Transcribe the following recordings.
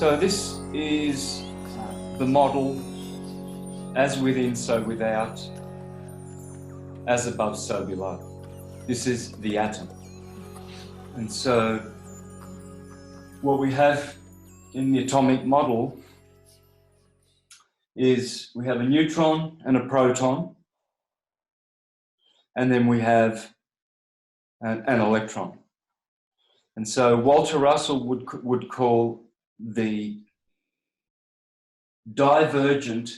So this is the model, as within, so without, as above, so below. This is the atom. And so what we have in the atomic model is we have a neutron and a proton, and then we have an electron. And so Walter Russell would call the divergent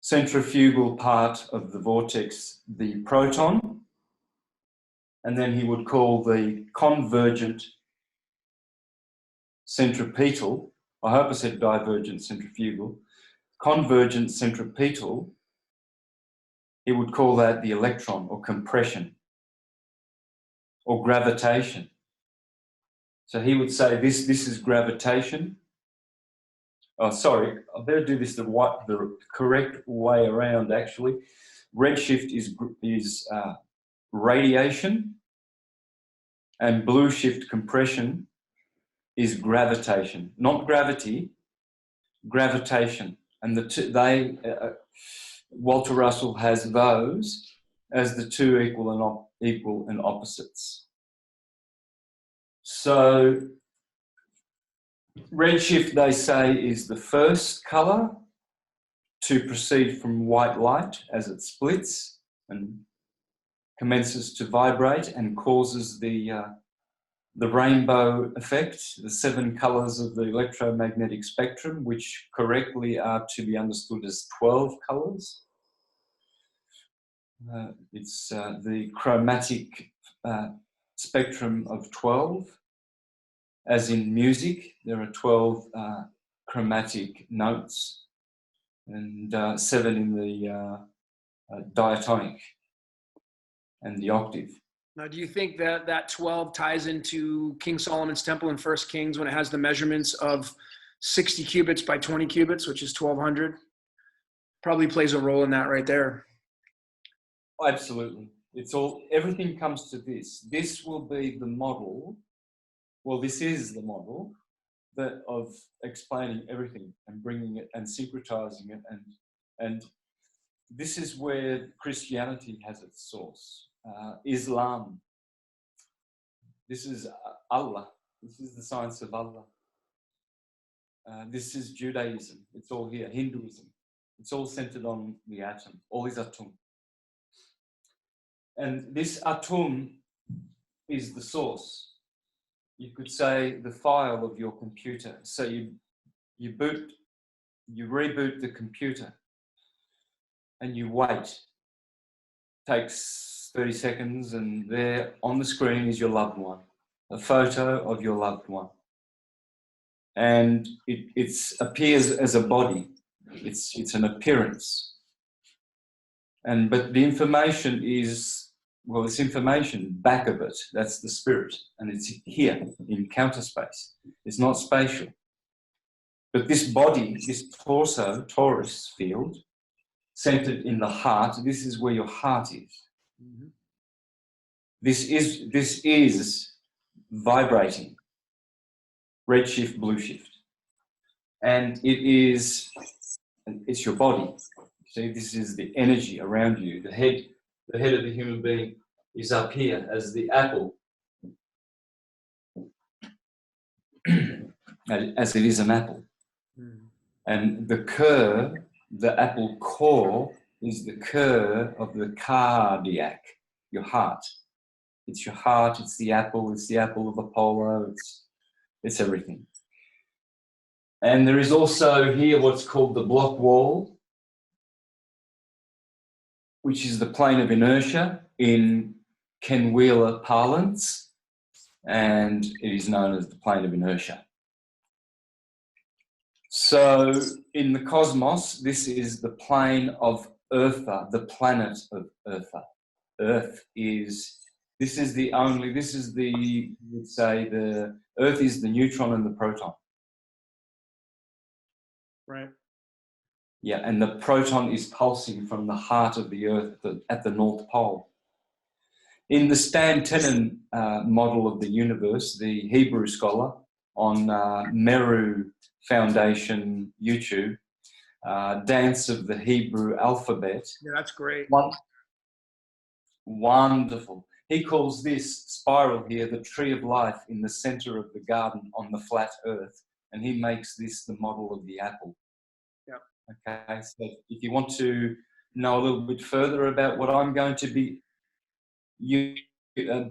centrifugal part of the vortex the proton, and then he would call the convergent centripetal, I hope I said divergent centrifugal, convergent centripetal, he would call that the electron, or compression, or gravitation. So he would say this is gravitation. Oh, sorry, I better do this the correct way around, actually. Redshift is radiation, and blue shift compression is gravitation, not gravity, gravitation. And the two, Walter Russell has those as the two equal and opposites. So redshift, they say, is the first colour to proceed from white light as it splits and commences to vibrate and causes the rainbow effect, the 7 colours of the electromagnetic spectrum, which correctly are to be understood as 12 colours. It's the chromatic spectrum of 12. As in music, there are 12 chromatic notes and 7 in the diatonic and the octave. Now, do you think that 12 ties into King Solomon's temple in 1 Kings when it has the measurements of 60 cubits by 20 cubits, which is 1200? Probably plays a role in that right there. Absolutely. Everything comes to this. This will be the model. Well, this is the model of explaining everything and bringing it and syncretizing it, and this is where Christianity has its source. Islam. This is Allah. This is the science of Allah. This is Judaism. It's all here. Hinduism. It's all centered on the atom. All is atom. And this atom is the source. You could say the file of your computer. So you reboot the computer and you wait. Takes 30 seconds, and there on the screen is your loved one, a photo of your loved one. And it appears as a body. It's an appearance. But the information is, well, this information back of it, that's the spirit, and it's here in counter space. It's not spatial. But this body, this torso, Taurus field, centered in the heart, this is where your heart is. Mm-hmm. This is vibrating, red shift, blue shift. And it's your body. See, this is the energy around you. The head of the human being is up here as the apple, as it is an apple. Mm. And the apple core, is the core of the cardiac, your heart. It's your heart, it's the apple of Apollo, it's everything. And there is also here what's called the block wall, which is the plane of inertia in Ken Wheeler parlance, and it is known as the plane of inertia. So in the cosmos, this is the plane of Eartha, the planet of Eartha. Earth is, the Earth is the neutron and the proton. Right. Yeah, and the proton is pulsing from the heart of the Earth at the North Pole. In the Stan Tenen model of the universe, the Hebrew scholar, on Meru Foundation YouTube, Dance of the Hebrew Alphabet. Yeah, that's great. Wonderful. He calls this spiral here the tree of life in the center of the garden on the flat earth, and he makes this the model of the apple. Yep. Okay, so if you want to know a little bit further about what I'm going to be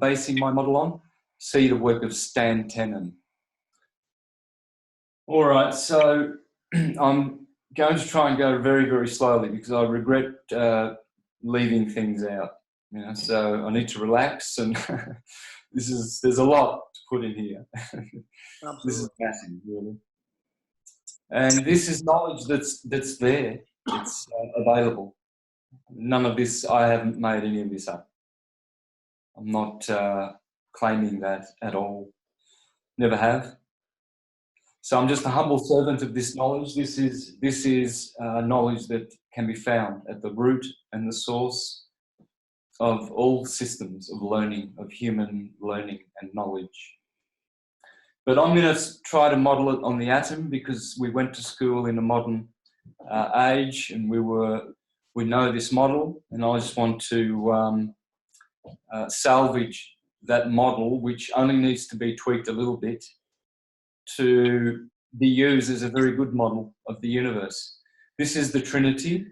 basing my model on, see the work of Stan Tenen. All right, so I'm going to try and go very, very slowly because I regret leaving things out. You know, so I need to relax, and there's a lot to put in here. This is massive, really. And this is knowledge that's there. It's available. None of this, I haven't made any of this up. I'm not claiming that at all. Never have. So I'm just a humble servant of this knowledge. This is knowledge that can be found at the root and the source of all systems of learning, of human learning and knowledge. But I'm going to try to model it on the atom because we went to school in a modern age, and we know this model, and I just want to salvage that model, which only needs to be tweaked a little bit to be used as a very good model of the universe. This is the Trinity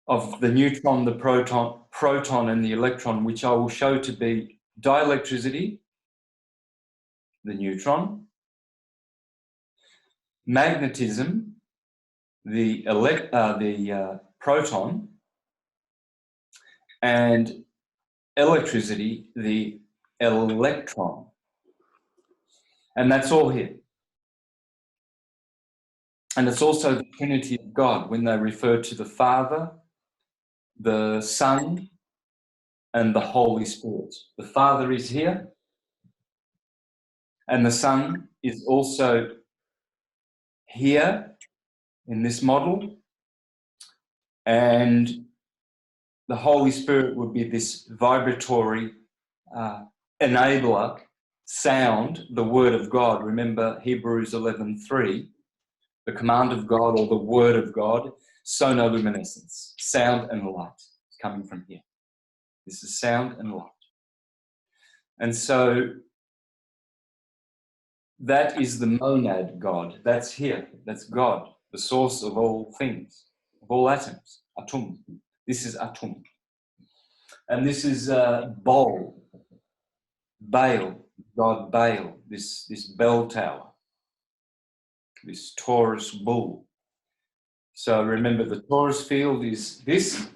of the neutron, the proton, and the electron, which I will show to be dielectricity, the neutron, magnetism, the proton, and electricity, the electron. And that's all here. And it's also the Trinity of God when they refer to the Father, the Son, and the Holy Spirit. The Father is here, and the Son is also here in this model, and the Holy Spirit would be this vibratory enabler, sound, the Word of God. Remember Hebrews 11:3, the command of God or the Word of God, sonoluminescence, sound and light is coming from here. This is sound and light. And so that is the monad God. That's here. That's God, the source of all things, of all atoms, atum. This is atum. And this is Baal, God Baal, this bell tower, this Taurus bull. So remember, the Taurus field is this,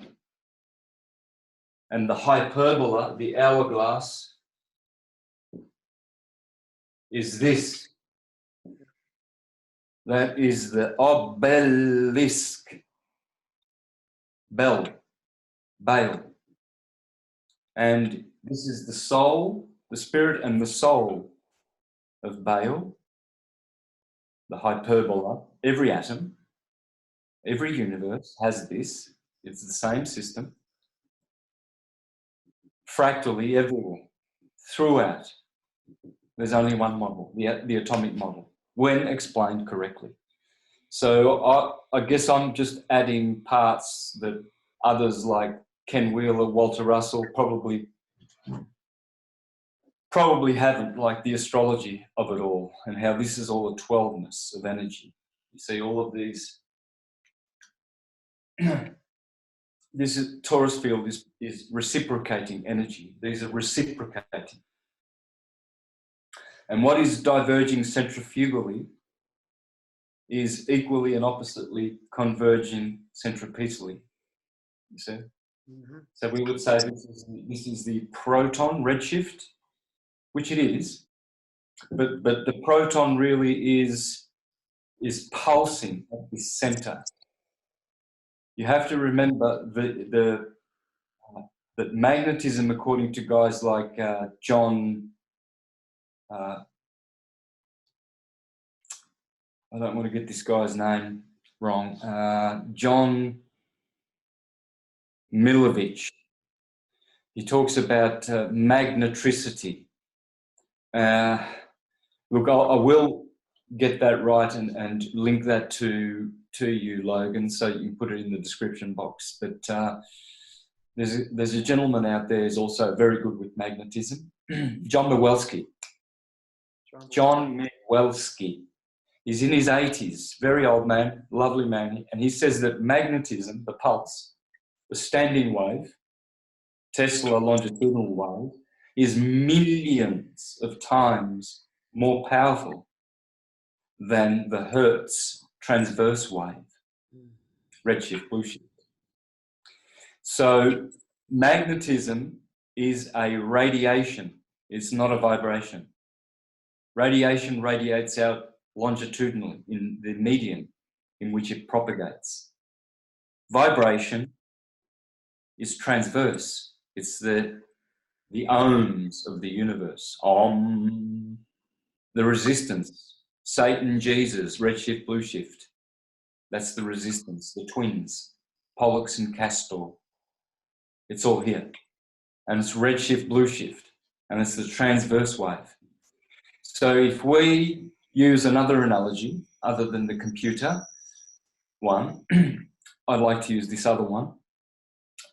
and the hyperbola, the hourglass, is this. That is the obelisk, Baal. And this is the soul, the spirit and the soul of Baal, the hyperbola. Every atom, every universe has this. It's the same system. Fractally everywhere, throughout. There's only one model, the atomic model, when explained correctly. So I guess I'm just adding parts that others like Ken Wheeler, Walter Russell probably haven't, like the astrology of it all and how this is all a 12ness of energy. You see all of these. This is Taurus field is reciprocating energy. These are reciprocating. And what is diverging centrifugally is equally and oppositely converging centripetally. You see? Mm-hmm. So we would say this is the proton redshift, which it is, but the proton really is pulsing at the center. You have to remember that magnetism, according to guys like John. I don't want to get this guy's name wrong. John Milovich. He talks about magnetricity. Look, I will get that right and link that to you, Logan, so you can put it in the description box. But there's a gentleman out there who's also very good with magnetism, John Mewelsky. John Mewelsky. He's in his 80s, very old man, lovely man, and he says that magnetism, the pulse, the standing wave, Tesla longitudinal wave, is millions of times more powerful than the Hertz transverse wave, redshift, blueshift. So magnetism is a radiation, it's not a vibration. Radiation radiates out longitudinally in the medium in which it propagates. Vibration is transverse. It's the ohms of the universe. Om. The resistance. Satan, Jesus, redshift, blueshift. That's the resistance, the twins. Pollux and Castor. It's all here. And it's redshift, blueshift. And it's the transverse wave. So if we use another analogy other than the computer one, I'd like to use this other one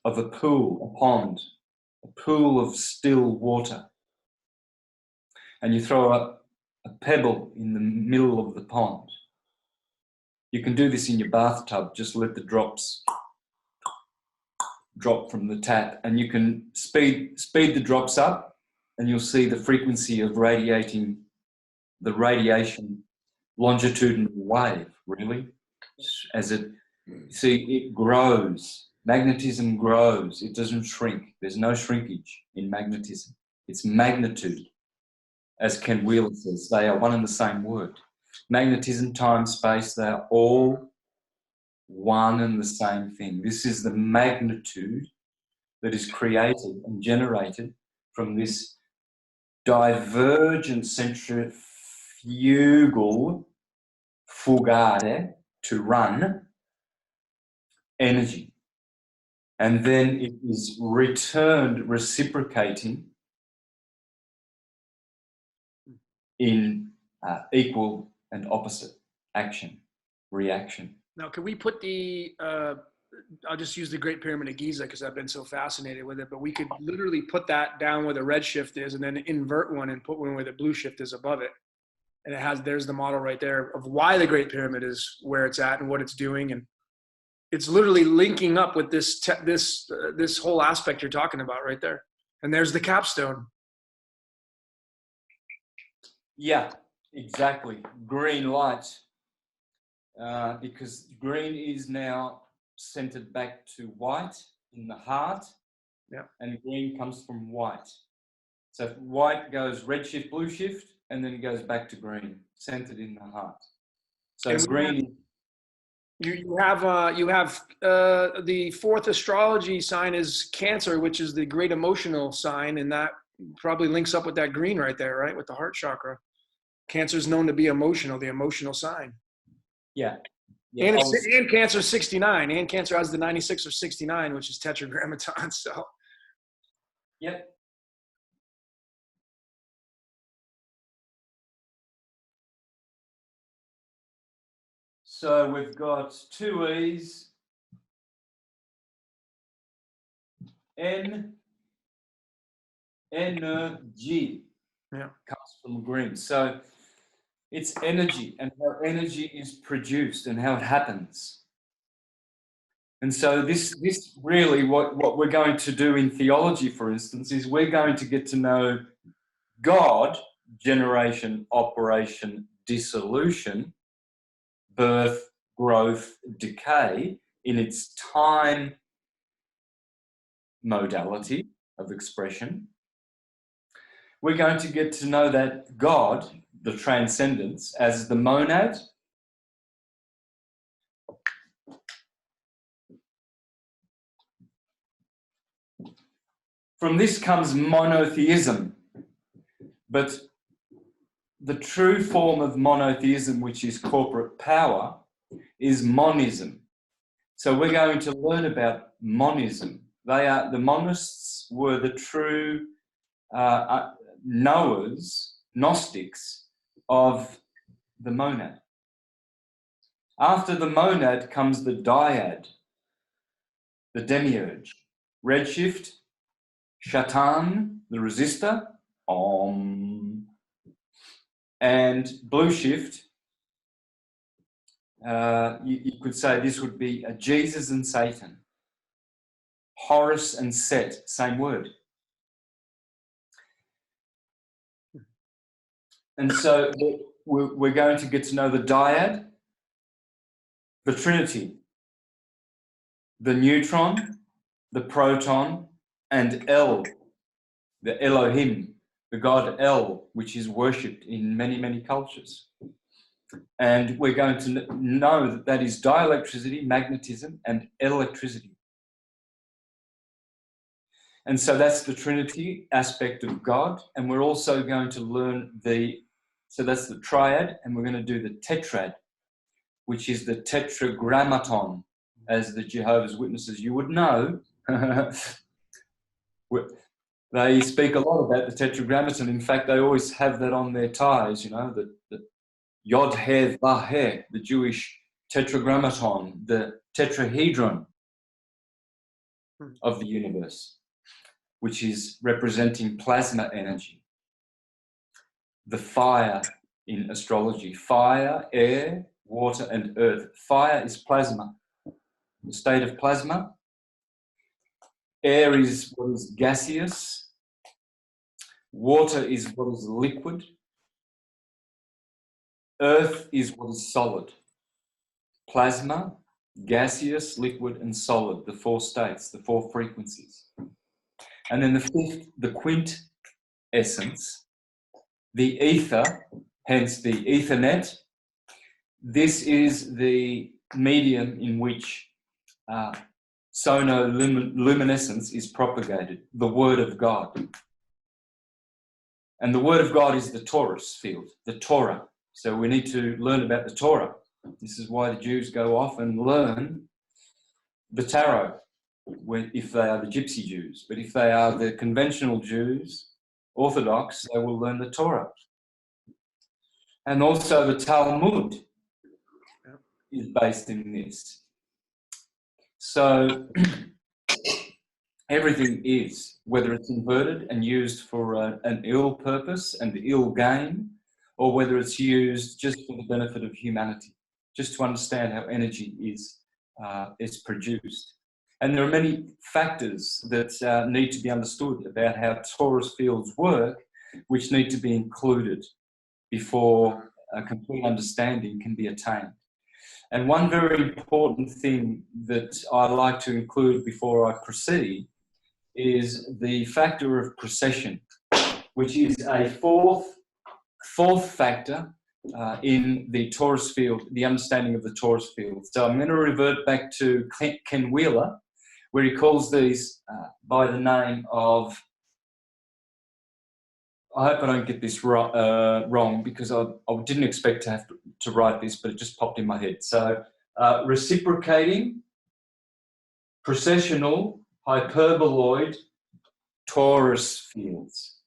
of a pool, a pond, a pool of still water. And you throw a pebble in the middle of the pond. You can do this in your bathtub, just let the drops drop from the tap, and you can speed the drops up, and you'll see the frequency of radiation longitudinal wave, really, as it, see, it grows. Magnetism grows, it doesn't shrink. There's no shrinkage in magnetism. It's magnitude. As Ken Wheeler says, they are one and the same word. Magnetism, time, space, they are all one and the same thing. This is the magnitude that is created and generated from this divergent centrifugal fugare, to run, energy. And then it is returned reciprocating in equal and opposite action, reaction. Now, can we put the, I'll just use the Great Pyramid of Giza because I've been so fascinated with it, but we could literally put that down where the red shift is and then invert one and put one where the blue shift is above it. And it has, there's the model right there of why the Great Pyramid is where it's at and what it's doing. And it's literally linking up with this whole aspect you're talking about right there. And there's the capstone. Yeah, exactly. Green light, because green is now centered back to white in the heart. Yeah. And green comes from white. So white goes red shift, blue shift, and then it goes back to green, centered in the heart. So green. You have the fourth astrology sign is Cancer, which is the great emotional sign, and that probably links up with that green right there, right, with the heart chakra. Cancer is known to be emotional, the emotional sign. Yeah. And Cancer 69, and Cancer has the 96 or 69, which is tetragrammaton. So. Yep. So we've got two E's, energy, comes from green. So it's energy and how energy is produced and how it happens. And so this really, what we're going to do in theology, for instance, is we're going to get to know God, generation, operation, dissolution, birth, growth, decay, in its time modality of expression. We're going to get to know that God, the transcendence, as the monad, from this comes monotheism, but the true form of monotheism, which is corporate power, is monism. So we're going to learn about monism. The monists were the true knowers, Gnostics of the monad. After the monad comes the dyad, the demiurge. Redshift, Shatan, the resistor, Om. And blue shift, you could say this would be a Jesus and Satan. Horus and Set, same word. And so we're going to get to know the dyad, the Trinity, the neutron, the proton, and El, the Elohim, the god El, which is worshipped in many, many cultures. And we're going to know that that is dielectricity, magnetism, and electricity. And so that's the Trinity aspect of God. And we're also going to learn so that's the triad, and we're going to do the tetrad, which is the tetragrammaton, as the Jehovah's Witnesses, you would know. They speak a lot about the tetragrammaton. In fact, they always have that on their ties, you know, the Yod He Vah, the Jewish tetragrammaton, the tetrahedron of the universe, which is representing plasma energy. The fire in astrology, fire, air, water, and earth. Fire is plasma, the state of plasma. Air is what is gaseous. Water is what is liquid. Earth is what is solid. Plasma, gaseous, liquid, and solid, the four states, the four frequencies. And then the fifth, the quintessence, the ether, hence the Ethernet. This is the medium in which sonoluminescence is propagated, the Word of God. And the Word of God is the Taurus field, the Torah. So we need to learn about the Torah. This is why the Jews go off and learn the tarot, if they are the Gypsy Jews. But if they are the conventional Jews, Orthodox, they will learn the Torah. And also the Talmud is based in this. So everything is, whether it's inverted and used for an ill purpose and ill gain, or whether it's used just for the benefit of humanity, just to understand how energy is produced. And there are many factors that need to be understood about how Taurus fields work, which need to be included before a complete understanding can be attained. And one very important thing that I like to include before I proceed is the factor of precession, which is a fourth factor in the Taurus field, the understanding of the Taurus field. So I'm going to revert back to Ken Wheeler, where he calls these by the name of, I hope I don't get this wrong, because I didn't expect to have to write this, but it just popped in my head. So reciprocating, precessional, hyperboloid, Taurus fields.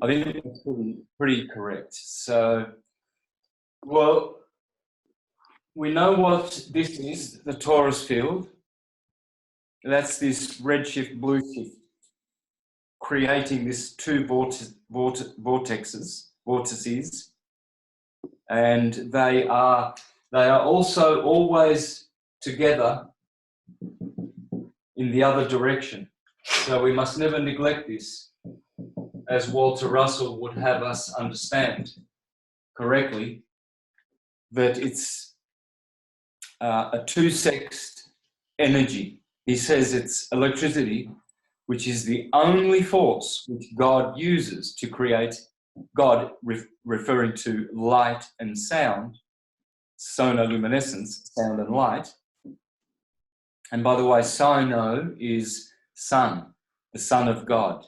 I think that's pretty correct. So, well, we know what this is, the Taurus field. That's this redshift, blue shift, creating this two vortices, and they are also always together in the other direction. So we must never neglect this, as Walter Russell would have us understand correctly, that it's a two-sexed energy. He says it's electricity, which is the only force which God uses to create, God referring to light and sound, sonoluminescence, sound and light. And by the way, sono is son, the Son of God.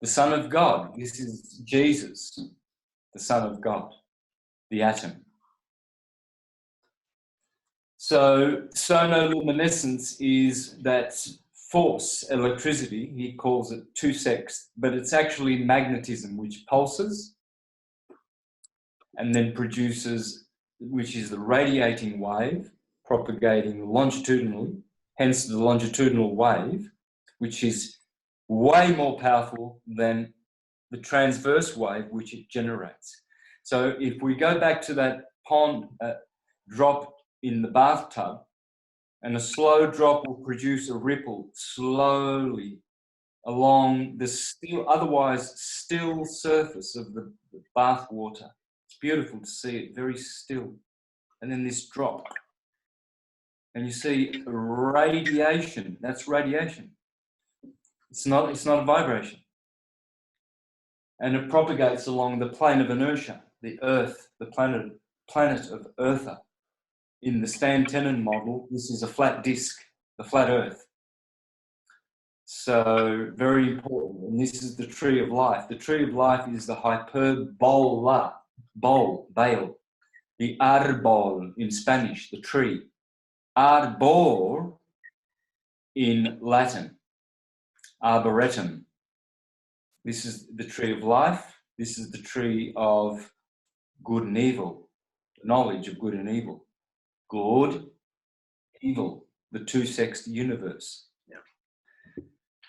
The Son of God, this is Jesus, the Son of God, the atom. So sonoluminescence is that force, electricity, he calls it 2-sex, but it's actually magnetism, which pulses and then produces, which is the radiating wave propagating longitudinally, hence the longitudinal wave, which is way more powerful than the transverse wave which it generates. So if we go back to that pond drop in the bathtub, and a slow drop will produce a ripple slowly along the still, otherwise still surface of the bath water. It's beautiful to see it, very still. And then this drop. And you see radiation, that's radiation. It's not a vibration. And it propagates along the plane of inertia, the Earth, the planet of Eartha. In the Stan-Tenen model, this is a flat disk, the flat Earth. So very important. And this is the tree of life. The tree of life is the hyperbola, bale, the árbol in Spanish, the tree. Arbor in Latin, arboretum. This is the tree of life. This is the tree of good and evil, knowledge of good and evil. Good, evil, the 2-sexed universe. Yeah.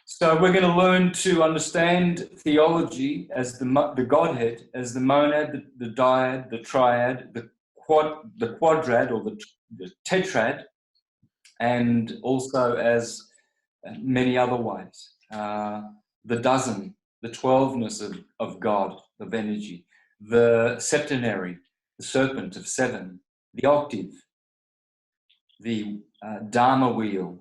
So we're going to learn to understand theology as the Godhead, as the monad, the dyad, the triad, the quadrad or the tetrad, and also as many other ways. The dozen, the 12ness of God, of energy, the septenary, the serpent of 7, the octave, the Dharma wheel,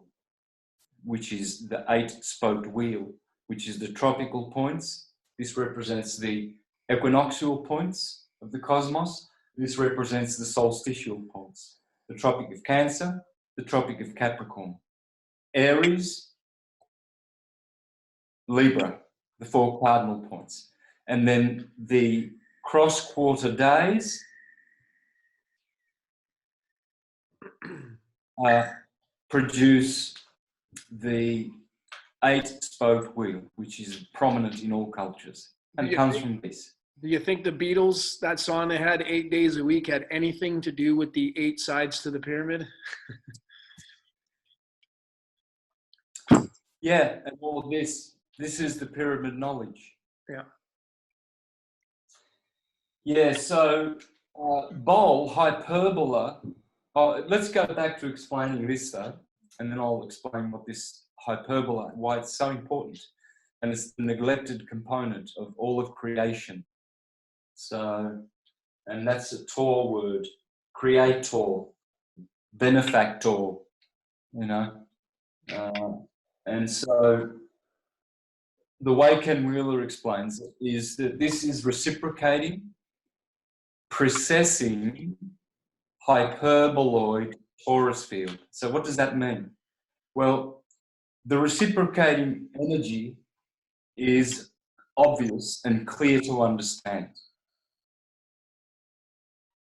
which is the 8-spoked wheel, which is the tropical points. This represents the equinoctial points of the cosmos. This represents the solstitial points. The Tropic of Cancer, the Tropic of Capricorn. Aries, Libra, the 4 cardinal points. And then the cross-quarter days produce the 8-spoked wheel, which is prominent in all cultures and comes from this. Do you think the Beatles, that song they had 8 days a week, had anything to do with the 8 sides to the pyramid? Yeah, and all of this is the pyramid knowledge. Yeah. Yeah, so bowl, hyperbola. Let's go back to explaining this though, and then I'll explain what this hyperbola, why it's so important. And it's the neglected component of all of creation. So, and that's a Tor word, creator, benefactor, you know. And so the way Ken Wheeler explains it is that this is reciprocating, precessing, hyperboloid torus field. So what does that mean? Well, the reciprocating energy is obvious and clear to understand.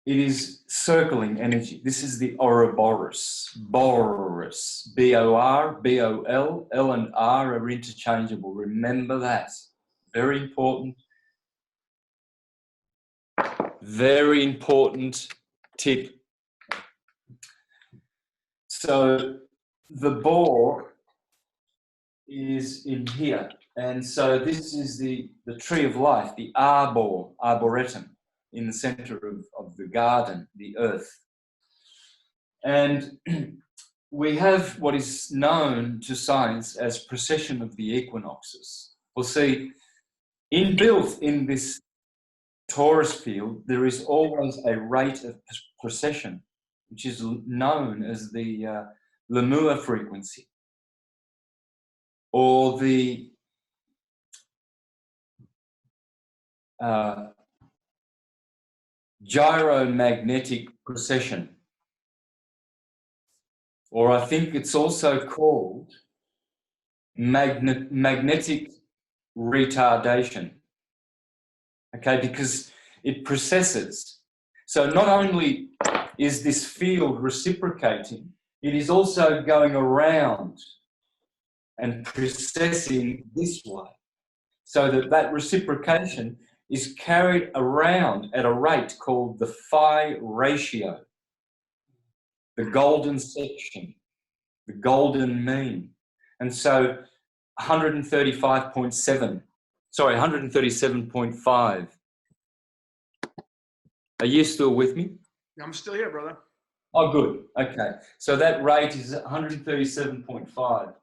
It is circling energy. This is the Ouroboros. Boros. B-O-R, B-O-L. L and R are interchangeable. Remember that. Very important. Very important tip. So the bore is in here. And so this is the tree of life, the arbor, arboretum, in the center of the garden, the earth. And we have what is known to science as precession of the equinoxes. We'll see, inbuilt in this Taurus field, there is always a rate of precession, which is known as the Lemur frequency, or the gyromagnetic precession, or I think it's also called magnetic retardation, okay, because it precesses. So not only is this field reciprocating, it is also going around and precessing this way, so that that reciprocation is carried around at a rate called the phi ratio, the golden section, the golden mean. And so 137.5. Are you still with me? I'm still here, brother. Oh, good. Okay. So that rate is 137.5.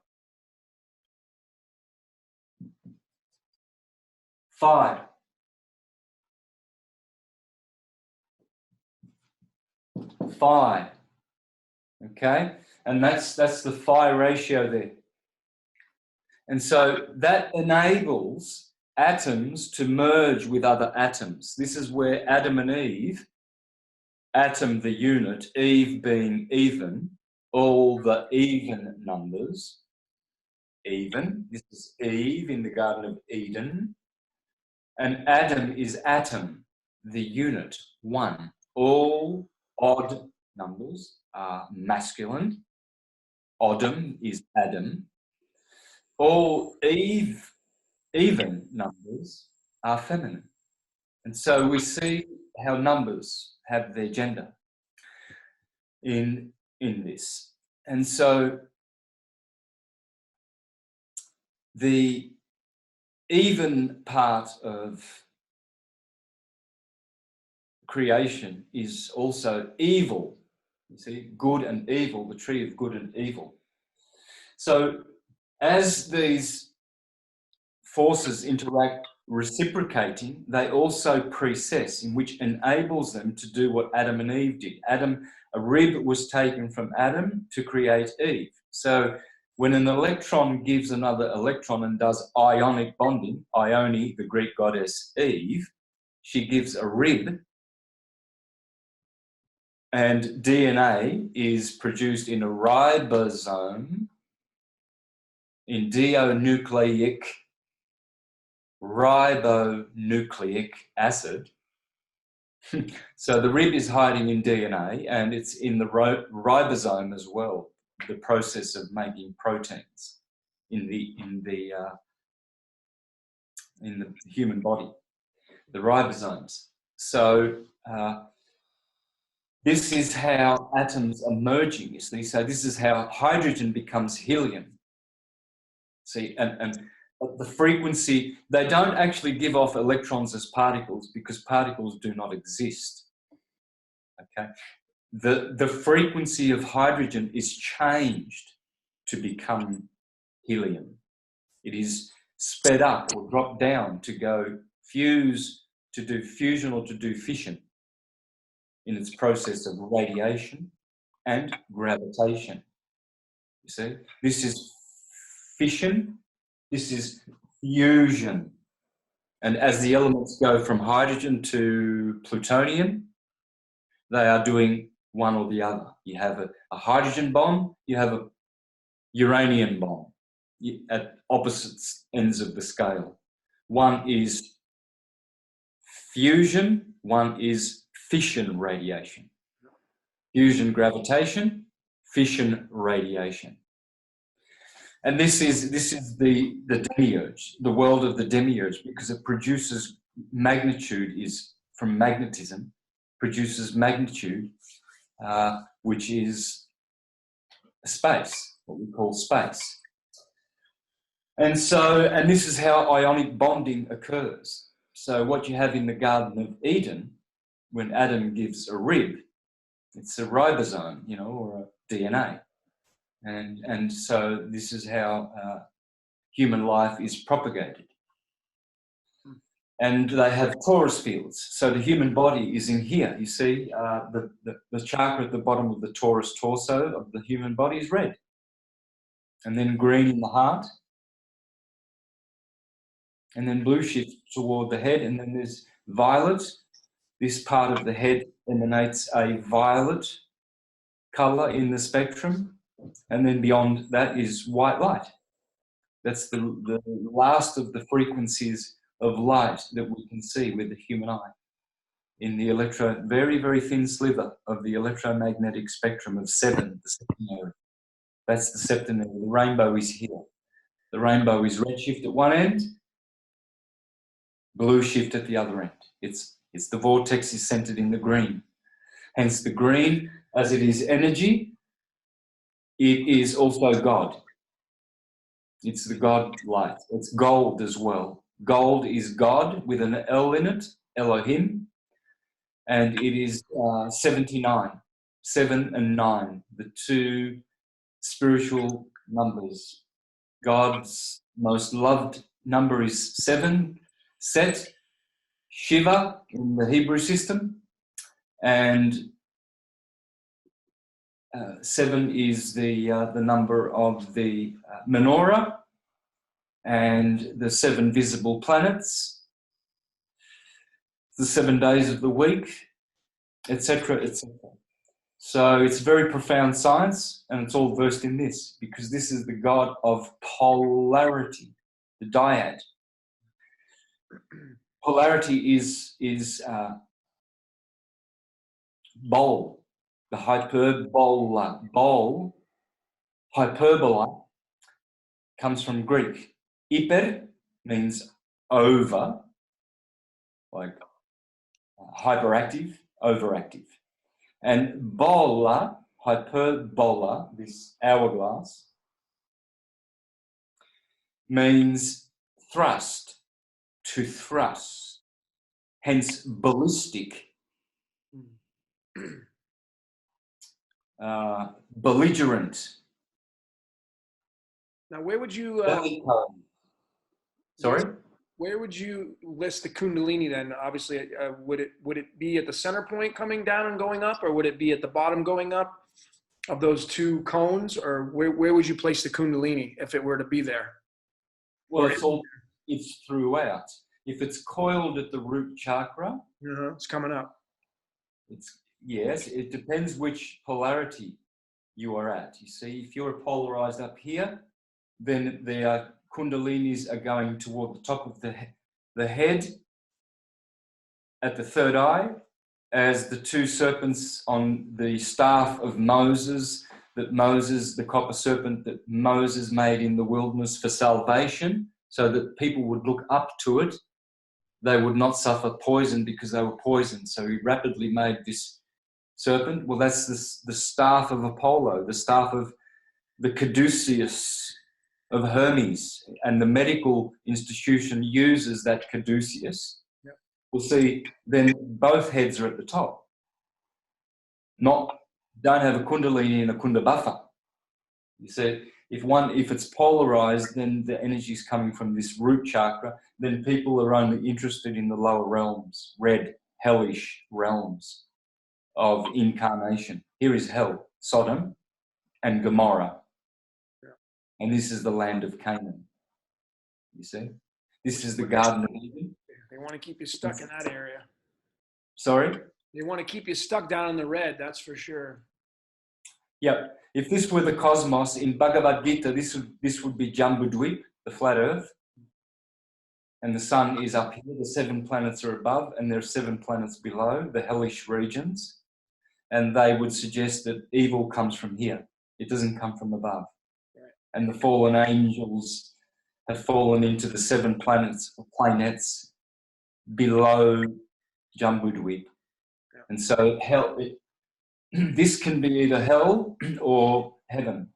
5. Phi. Okay? And that's the phi ratio there. And so that enables atoms to merge with other atoms. This is where Adam and Eve, atom the unit, Eve being even, all the even numbers, even. This is Eve in the Garden of Eden. And Adam is atom, the unit, one. All odd numbers are masculine. Oddum is Adam. All even numbers are feminine. And so we see how numbers have their gender in this. And so the even part of creation is also evil. You see, good and evil, the tree of good and evil. So as these forces interact reciprocating, they also precess, in which enables them to do what Adam and Eve did. A rib was taken from Adam to create Eve. So when an electron gives another electron and does ionic bonding, Ione, the Greek goddess Eve, she gives a rib, and DNA is produced in a ribosome, in deonucleic ribonucleic acid. So the rib is hiding in DNA, and it's in the ribosome as well, the process of making proteins in the human body, the ribosomes. So this is how atoms are merging, you see. So this is how hydrogen becomes helium. See, and the frequency, they don't actually give off electrons as particles because particles do not exist. Okay, the frequency of hydrogen is changed to become helium. It is sped up or dropped down to go fuse, to do fusion or to do fission in its process of radiation and gravitation. You see, this is fission. This is fusion. And as the elements go from hydrogen to plutonium, they are doing one or the other. You have a hydrogen bomb, you have a uranium bomb at opposite ends of the scale. One is fusion, one is fission radiation. Fusion gravitation, fission radiation. And this is the demiurge, the world of the demiurge, because it produces magnitude, is from magnetism, produces magnitude, which is space, what we call space. And this is how ionic bonding occurs. So what you have in the Garden of Eden, when Adam gives a rib, it's a ribosome, or a DNA. And so this is how human life is propagated. And they have torus fields. So the human body is in here. You see, the chakra at the bottom of the torus torso of the human body is red. And then green in the heart. And then blue shifts toward the head. And then there's violet. This part of the head emanates a violet colour in the spectrum. And then beyond that is white light. That's the last of the frequencies of light that we can see with the human eye in the very, very thin sliver of the electromagnetic spectrum of 7, the septenary. That's the septenary. The rainbow is here. The rainbow is red shift at one end, blue shift at the other end. It's the vortex is centered in the green. Hence the green, as it is energy, it is also God. It's the God light. It's gold as well. Gold is God with an L in it, Elohim, and it is 79, 7 and 9, the two spiritual numbers. God's most loved number is 7, Set, Shiva in the Hebrew system, and 7 is the number of the menorah and the 7 visible planets, the 7 days of the week, etc., etc. So it's very profound science, and it's all versed in this, because this is the God of polarity, the dyad. Polarity is bol, the hyperbola. Bol, hyperbola, comes from Greek. Hyper means over, like hyperactive, overactive. And bola, hyperbola, this hourglass, means thrust, to thrust, hence ballistic, belligerent. Now, where would you? Sorry? Where would you list the Kundalini then? Obviously, would it be at the center point coming down and going up, or would it be at the bottom going up of those two cones, or where would you place the Kundalini if it were to be there? Well, it's throughout. If it's coiled at the root chakra, it's coming up. Yes, it depends which polarity you are at. You see, if you're polarized up here, then the Kundalinis are going toward the top of the head at the third eye, as the two serpents on the staff of Moses, the copper serpent that Moses made in the wilderness for salvation, so that people would look up to it. They would not suffer poison because they were poisoned. So he rapidly made this serpent. Well, that's the staff of Apollo, the staff of the caduceus of Hermes, and the medical institution uses that caduceus. Yep. We'll see then both heads are at the top. Don't have a Kundalini and a Kundabuffer. You see, if it's polarized, then the energy is coming from this root chakra, then people are only interested in the lower realms, red, hellish realms of incarnation. Here is hell, Sodom and Gomorrah. Yeah. And this is the land of Canaan. You see? This is the Garden of Eden. They want to keep you stuck in that area. Sorry? They want to keep you stuck down in the red, that's for sure. Yep. If this were the cosmos, in Bhagavad Gita, this would be Jambudvip, the flat earth. And the sun is up here, the 7 planets are above, and there are 7 planets below, the hellish regions. And they would suggest that evil comes from here. It doesn't come from above. Right. And the fallen angels have fallen into the 7 planets below Jambudvip. Yeah. And so hell, this can be either hell or heaven,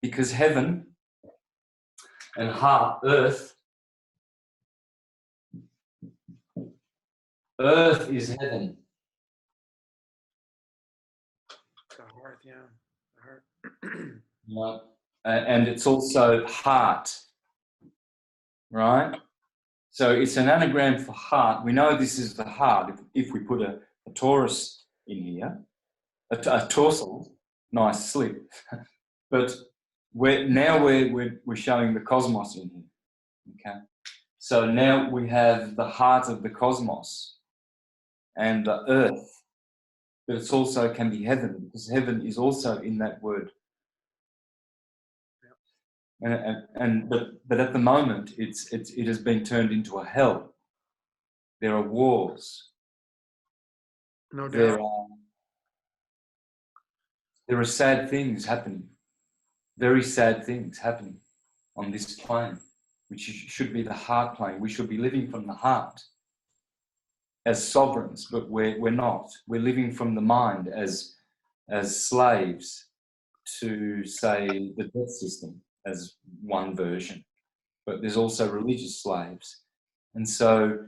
because heaven and earth is heaven. The heart, yeah. The heart. Right. And it's also heart, right? So it's an anagram for heart. We know this is the heart if we put a Taurus in here, a torsal, nice slip. But we're showing the cosmos in here, okay? So now we have the heart of the cosmos and the earth, but it's also can be heaven, because heaven is also in that word. But at the moment it has been turned into a hell. There are wars. No doubt. There are sad things happening. Very sad things happening on this plane, which should be the heart plane. We should be living from the heart as sovereigns, but we're not. We're living from the mind as slaves to, say, the death system as one version. But there's also religious slaves. And so,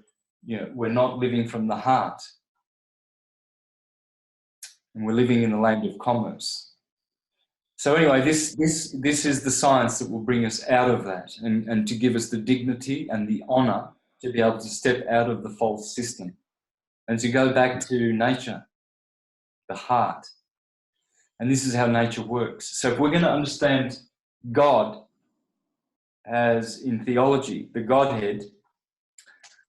we're not living from the heart. And we're living in the land of commerce. So anyway, this is the science that will bring us out of that and to give us the dignity and the honour to be able to step out of the false system and to go back to nature, the heart. And this is how nature works. So if we're going to understand God as in theology, the Godhead,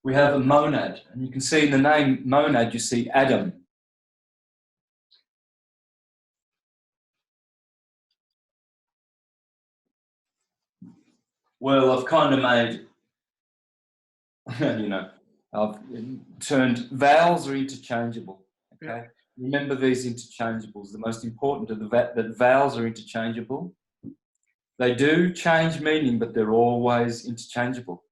we have a monad. And you can see in the name monad, you see Adam. Well, I've kind of made, I've turned, vowels are interchangeable, okay? Yeah. Remember these interchangeables. The most important are that vowels are interchangeable. They do change meaning, but they're always interchangeable.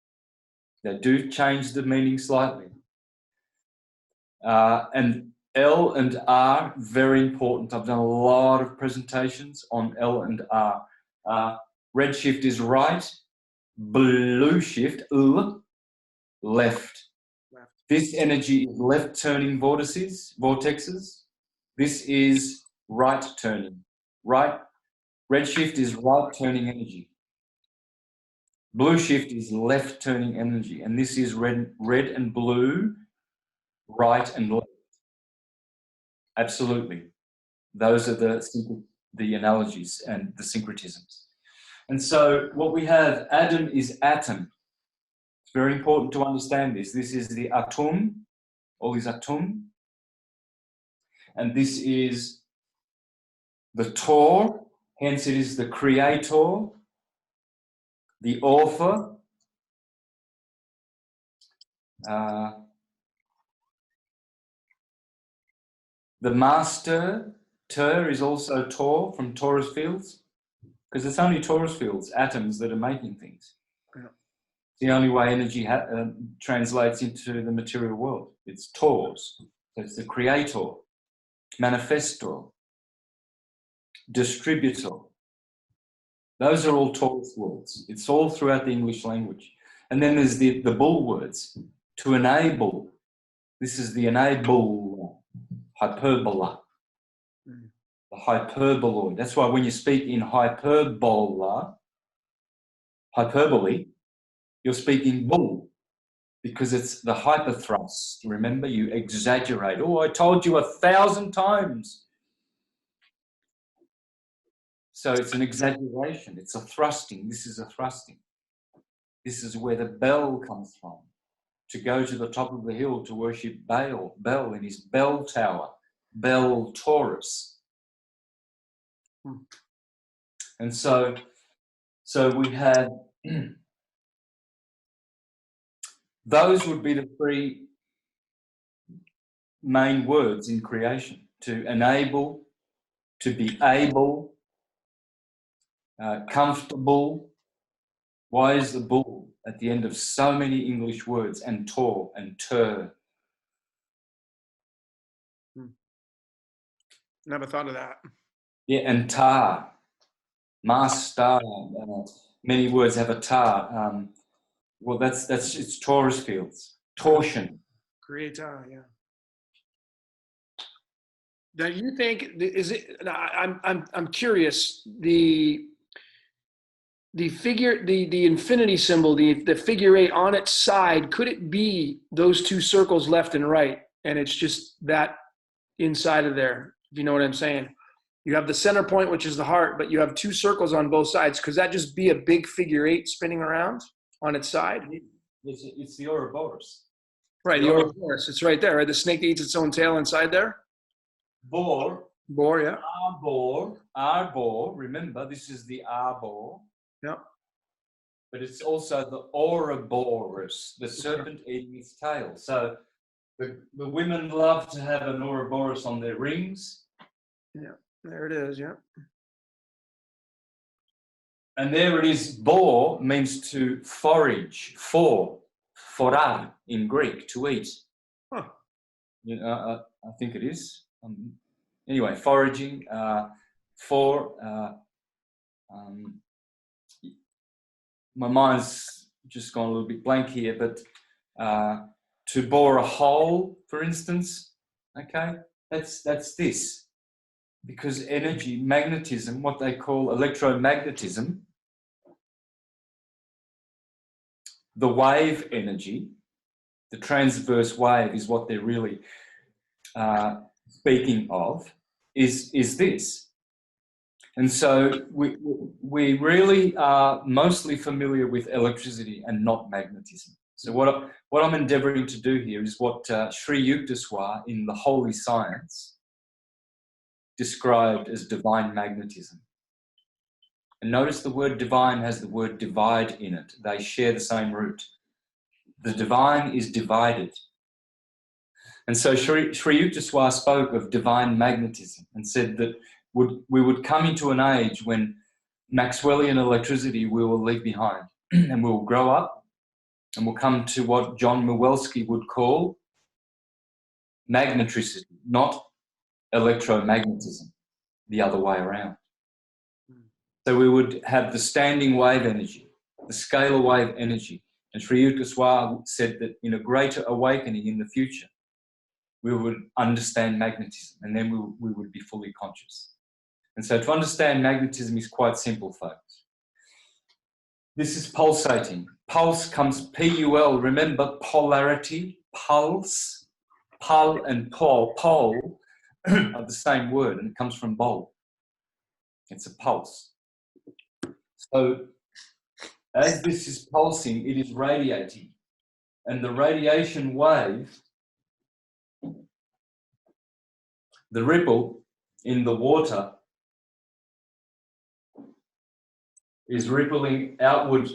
They do change the meaning slightly. And L and R, very important. I've done a lot of presentations on L and R. Red shift is right, blue shift, left. This energy is left turning vortexes. This is right turning. Right. Red shift is right turning energy. Blue shift is left turning energy. And this is red and blue, right and left. Absolutely. Those are the analogies and the syncretisms. And so what we have, Adam is atom. It's very important to understand this. This is the atom, all these atom. And this is the Tor, hence it is the creator, the author, the master. Ter is also Tor from Taurus fields, because it's only Taurus fields, atoms, that are making things. Yeah. The only way energy translates into the material world. It's Taurus. So it's the creator, manifestor, distributor. Those are all Taurus words. It's all throughout the English language. And then there's the bull words. To enable. This is the enable, hyperbola. The hyperboloid. That's why when you speak in hyperbola, hyperbole, you're speaking bull, because it's the hyperthrust. Remember, you exaggerate. Oh, I told you 1,000 times. So it's an exaggeration. It's a thrusting. This is a thrusting. This is where the bell comes from. To go to the top of the hill to worship Bel in his bell tower, Bel Taurus. And so we have, those would be the three main words in creation: to enable, to be able, comfortable. Why is the bull at the end of so many English words, and tor and ter? Never thought of that. Yeah, and tar, master. Many words have a tar. Well, that's it's Taurus fields. Torsion. Creator, yeah. Now, you think is it? I'm curious. The figure, the infinity symbol, the figure 8 on its side, could it be those two circles left and right, and it's just that inside of there? If you know what I'm saying. You have the center point, which is the heart, but you have two circles on both sides. Could that just be a big figure 8 spinning around on its side? It's the Ouroboros. Right, the Ouroboros. It's right there, right? The snake that eats its own tail inside there? Boar, yeah. Arbor. Remember, this is the arbor. Yeah. But it's also the Ouroboros, the serpent eating its tail. So the women love to have an Ouroboros on their rings. Yeah, there it is, yeah. And there it is. Bor means to forage, forar in Greek, to eat. Huh. You know, I think it is. Anyway, foraging, my mind's just gone a little bit blank here, but to bore a hole, for instance, okay, that's this. Because energy, magnetism, what they call electromagnetism, the wave energy, the transverse wave is what they're really speaking of, is this. And so we really are mostly familiar with electricity and not magnetism. So what I'm endeavouring to do here is what Sri Yukteswar in The Holy Science described as divine magnetism. And notice the word divine has the word divide in it. They share the same root. The divine is divided. And so Sri Yukteswar spoke of divine magnetism and said that we would come into an age when Maxwellian electricity we will leave behind and we'll grow up and we'll come to what John Muwelski would call magnetricity, not electromagnetism, the other way around. So we would have the standing wave energy, the scalar wave energy. And Sri Yukteswar said that in a greater awakening in the future, we would understand magnetism and then we would be fully conscious. And so to understand magnetism is quite simple, folks. This is pulsating. Pulse comes P-U-L. Remember polarity, pulse, pul and pole are the same word and it comes from bowl. It's a pulse. So as this is pulsing, it is radiating. And the radiation wave, the ripple in the water is rippling outward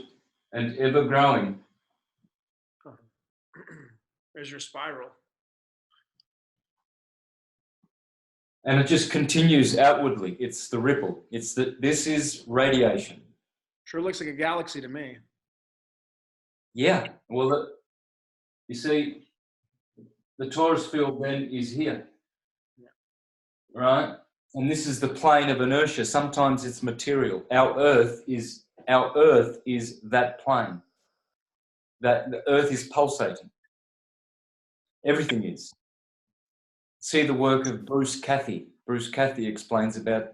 and ever growing. There's your spiral. And it just continues outwardly. It's the ripple. This is radiation. Sure looks like a galaxy to me. Yeah. Well, you see, the Taurus field then is here. Yeah. Right? And this is the plane of inertia. Sometimes it's material. Our Earth is that plane. That the Earth is pulsating. Everything is. See the work of Bruce Cathy. Bruce Cathy explains about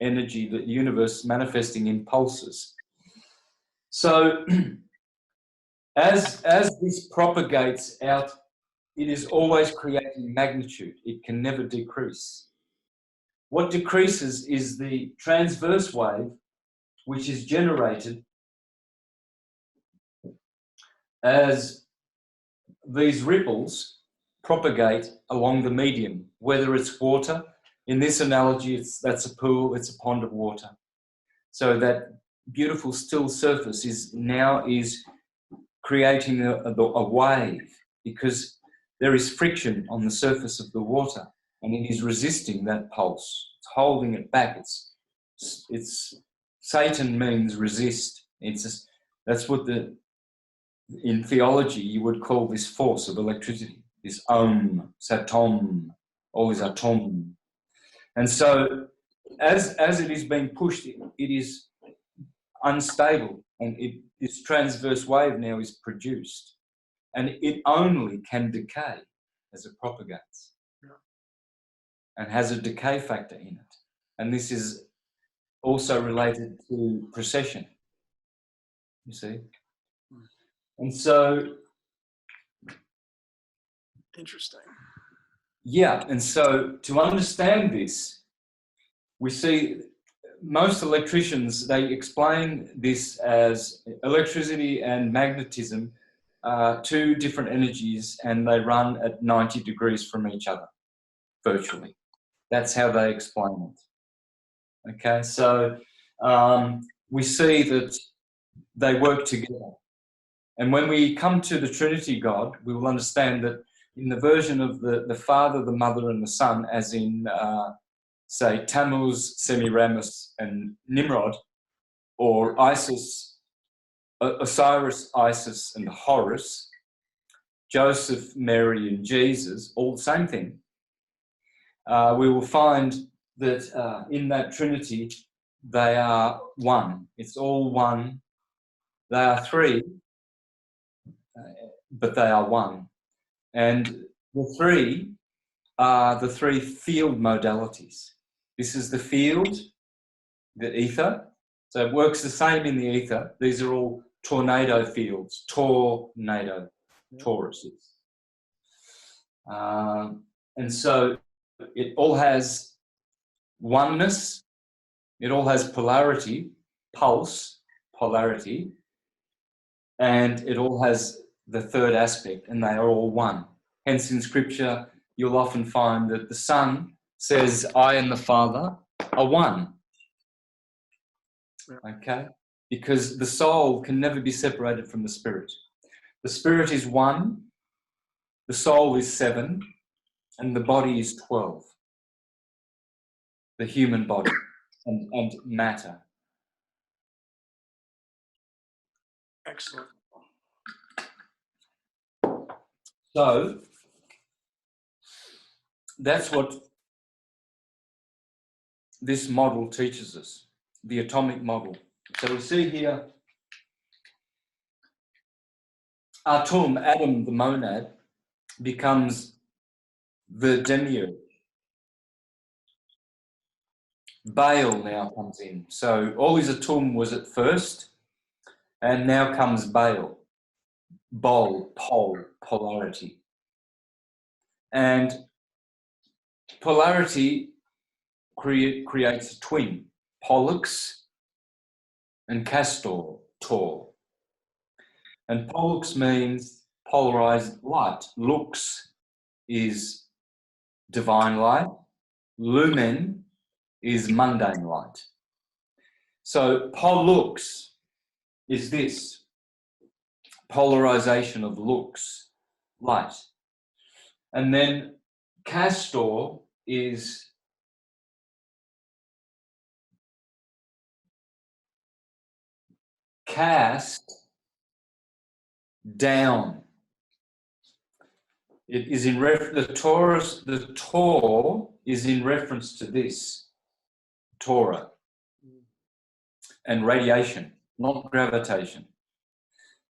energy, the universe manifesting in pulses. So as this propagates out, it is always creating magnitude. It can never decrease. What decreases is the transverse wave, which is generated as these ripples propagate along the medium, whether it's water. In this analogy, that's a pool, it's a pond of water. So that beautiful still surface is creating a wave because there is friction on the surface of the water and it is resisting that pulse. It's holding it back. It's Satan means resist. That's what in theology you would call this force of electricity, this satom, always atom. And so as it is being pushed, it is unstable and this transverse wave now is produced and it only can decay as it propagates and has a decay factor in it. And this is also related to precession, you see. And so... Interesting. Yeah, and so to understand this, we see most electricians, they explain this as electricity and magnetism are two different energies and they run at 90 degrees from each other, virtually. That's how they explain it. Okay, so we see that they work together. And when we come to the Trinity God, we will understand that in the version of the Father, the Mother, and the Son, as in, say, Tammuz, Semiramis, and Nimrod, or Isis, Osiris, Isis, and Horus, Joseph, Mary, and Jesus, all the same thing. We will find that in that Trinity, they are one. It's all one. They are three, but they are one. And the three are the three field modalities. This is the field, the ether. So it works the same in the ether. These are all tornado fields, tornado, Tauruses. And so it all has oneness, it all has polarity, pulse, polarity, and it all has the third aspect, and they are all one. Hence in scripture, you'll often find that the Son says, I and the Father are one. Okay? Because the soul can never be separated from the spirit. The spirit is one, the soul is 7, and the body is 12. The human body and matter. Excellent. So that's what this model teaches us, the atomic model. So we see here Atum, Adam, the monad, becomes the demiurge. Baal now comes in. So all his Atum was at first, and now comes Baal. Polarity. And polarity creates a twin, Pollux and Castor, Tor. And Pollux means polarized light. Lux is divine light. Lumen is mundane light. So Pollux is this, polarization of lux, light. And then Castor is cast down. It is in the Taurus, the Tor is in reference to this, Torah, and radiation, not gravitation.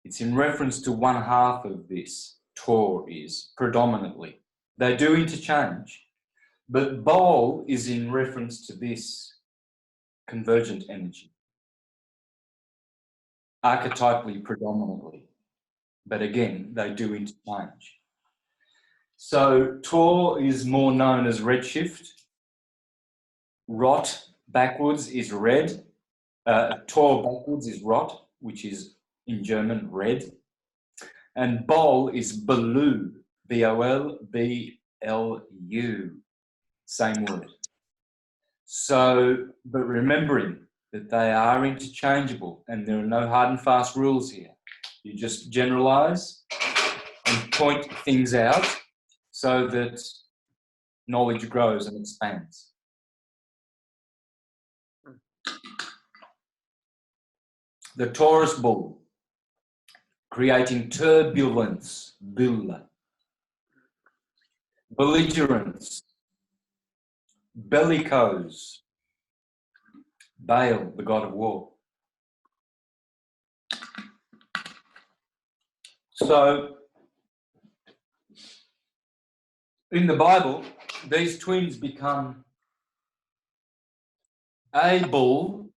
It's in reference to one half of this, Tor is, predominantly. They do interchange, but Bol is in reference to this convergent energy, archetypally predominantly. But again, they do interchange. So Tor is more known as redshift. Rot backwards is red. Tor backwards is rot, which is in German red. And Bol is Belu, B-O-L-B-L-U, same word. So, but remembering that they are interchangeable and there are no hard and fast rules here. You just generalize and point things out so that knowledge grows and expands. The Taurus bull, creating turbulence, belligerence, bellicose, Baal, the god of war. So, in the Bible, these twins become a bull.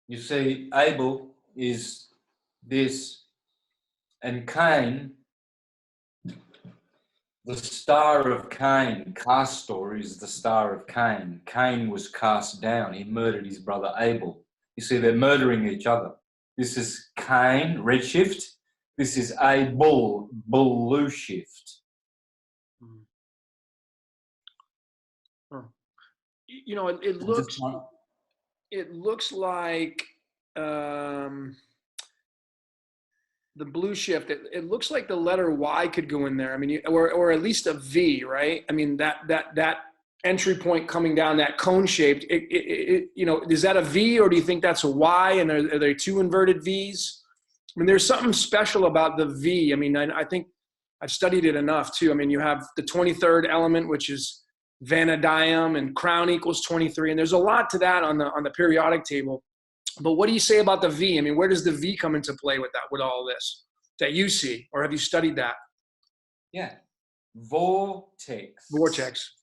You see, Abel is this, and Cain, the star of Cain, Castor is the star of Cain. Cain was cast down. He murdered his brother Abel. You see, they're murdering each other. This is Cain, redshift. This is Abel, blue shift. You know, it looks like the blue shift. It looks like the letter Y could go in there. I mean, or at least a V, right? I mean that entry point coming down that cone shaped, you know, is that a V or do you think that's a Y? And are there two inverted Vs? I mean, there's something special about the V. I mean, I think I've studied it enough too. I mean, you have the 23rd element, which is vanadium, and crown equals 23. And there's a lot to that on the periodic table. But what do you say about the V? I mean, where does the V come into play with that, with all this that you see, or have you studied that? Yeah. Vortex. Vortex.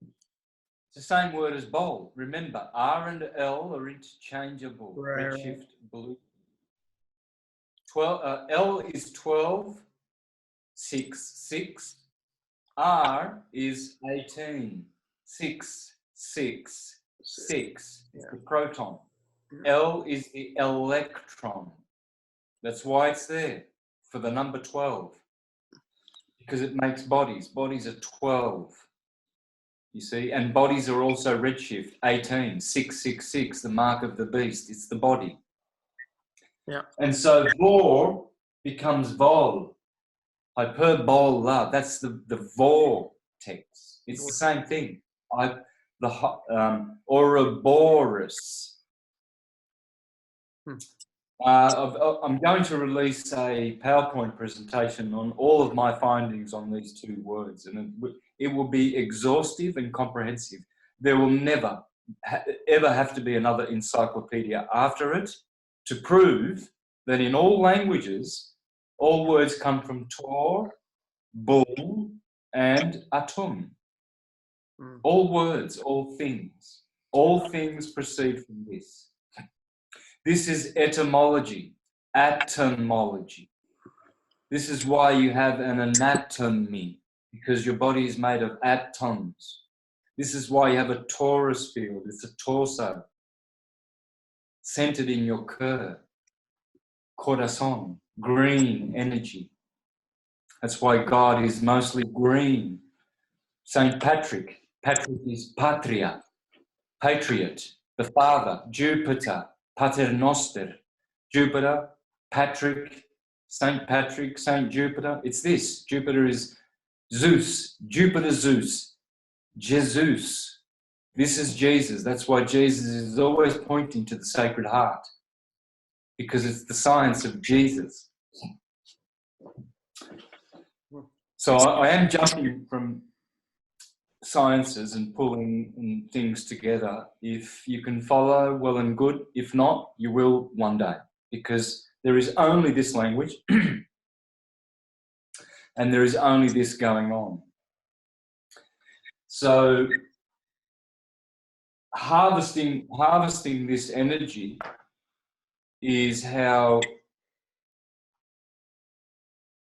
It's the same word as bowl. Remember, R and L are interchangeable. Right. Redshift, blue. 12, L is 12, 6, 6. R is 18, 6, 6, 6. It's the proton. L is the electron. That's why it's there, for the number 12. Because it makes bodies. Bodies are 12. You see? And bodies are also redshift, 18, 6, 6, 6, the mark of the beast. It's the body. Yeah. And so vor becomes vol. Hyperbola. That's the vortex. It's the same thing. Ouroboros. I'm going to release a PowerPoint presentation on all of my findings on these two words, and it will be exhaustive and comprehensive. There will never, ever have to be another encyclopedia after it to prove that in all languages, all words come from Tor, bull, and atum. All words, all things proceed from this. This is etymology, atomology. This is why you have an anatomy, because your body is made of atoms. This is why you have a torus field. It's a torso, centered in your cœur, corazon, green energy. That's why God is mostly green. Saint Patrick is patria, patriot, the father. Jupiter, paternoster. Jupiter, Patrick, Saint Jupiter. It's this. Jupiter is Zeus, Jupiter Zeus, Jesus. This is Jesus. That's why Jesus is always pointing to the Sacred Heart, because it's the science of Jesus. So I am jumping from sciences and pulling things together. If you can follow, well and good. If not, you will one day, because there is only this language and there is only this going on. So harvesting this energy is how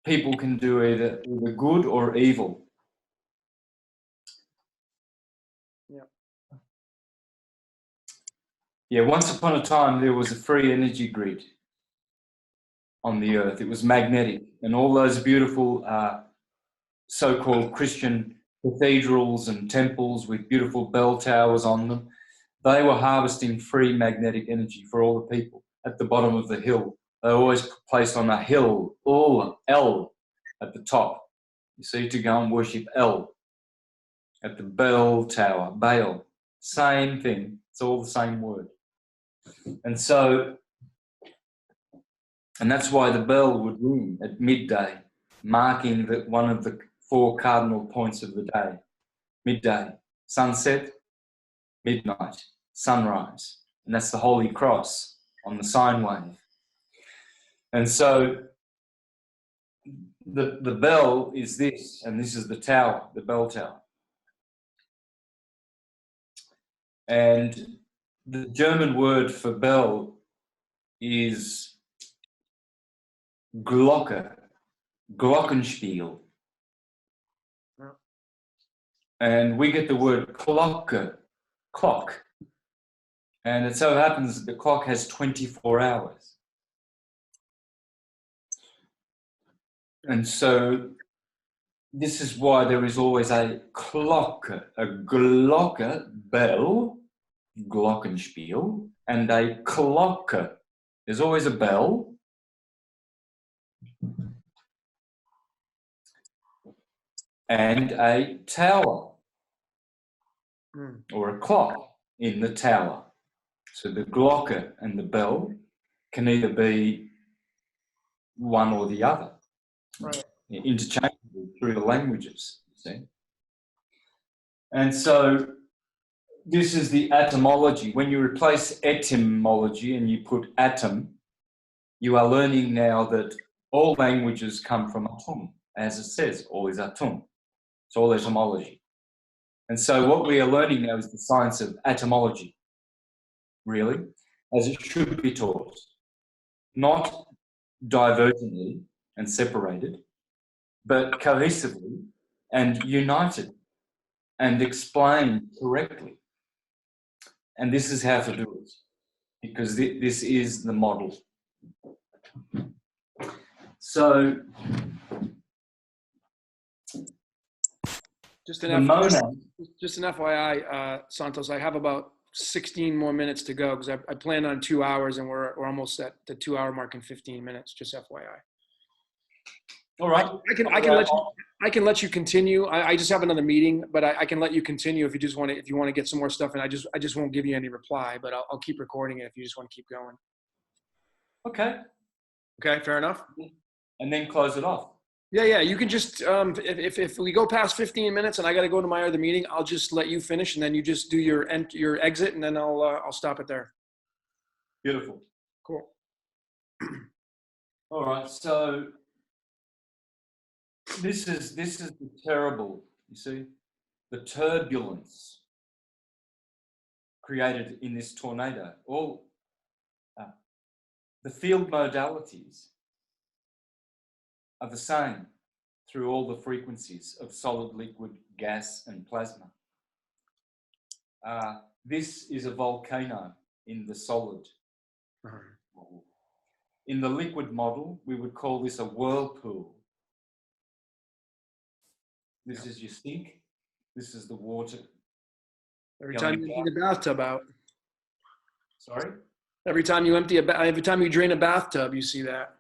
people can do either good or evil. Yeah, once upon a time there was a free energy grid on the earth. It was magnetic, and all those beautiful so-called Christian cathedrals and temples with beautiful bell towers on them, they were harvesting free magnetic energy for all the people at the bottom of the hill. They were always placed on a hill, all L at the top. You see, to go and worship L at the bell tower, Baal. Same thing. It's all the same word. And so, and that's why the bell would ring at midday, marking one of the 4 cardinal points of the day. Midday, sunset, midnight, sunrise. And that's the Holy Cross on the sine wave. And so the bell is this, and this is the tower, the bell tower. And the German word for bell is Glocke, Glockenspiel. And we get the word Glocke, clock. And it so happens that the clock has 24 hours. And so this is why there is always a Glocke, a Glocke, bell, Glockenspiel, and a Glocke. There's always a bell. and a tower Mm. or a clock in the tower. So the glocke and the bell can either be one or the other, Right. interchangeable through the languages, you see. And so this is the etymology. When you replace etymology and you put atom, you are learning now that all languages come from atum, as it says, all is atum. It's all etymology. And so what we are learning now is the science of etymology, really, as it should be taught. Not divergently and separated, but cohesively and united and explained correctly. And this is how to do it, because this is the model. So Just the an monad, FYI, Santos, I have about 16 more minutes to go because I planned on 2 hours and we're almost at the 2 hour mark in 15 minutes. Just FYI. all right. I can let you continue. I just have another meeting, but I can let you continue if you want to get some more stuff. And I just won't give you any reply, but I'll keep recording it if you just want to keep going. Okay. Okay, fair enough. And then close it off. Yeah. You can just if we go past 15 minutes and I got to go to my other meeting, I'll just let you finish and then you just do your exit and then I'll stop it there. Beautiful. Cool. All right. So this is the terrible, you see, the turbulence created in this tornado. All the field modalities are the same through all the frequencies of solid, liquid, gas, and plasma. This is a volcano in the solid model. In the liquid model, we would call this a whirlpool. This is your sink. This is the water. Every time you empty the bathtub out. Sorry? Every time you drain a bathtub, you see that.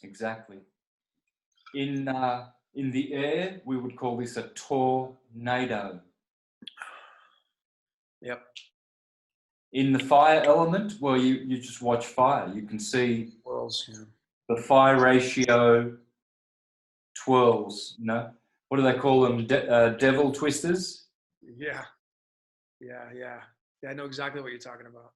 Exactly. In the air, we would call this a tornado. Yep. In the fire element, well, you just watch fire. You can see Whirls, yeah. the fire ratio twirls, you know? What do they call them? Devil twisters? Yeah. I know exactly what you're talking about.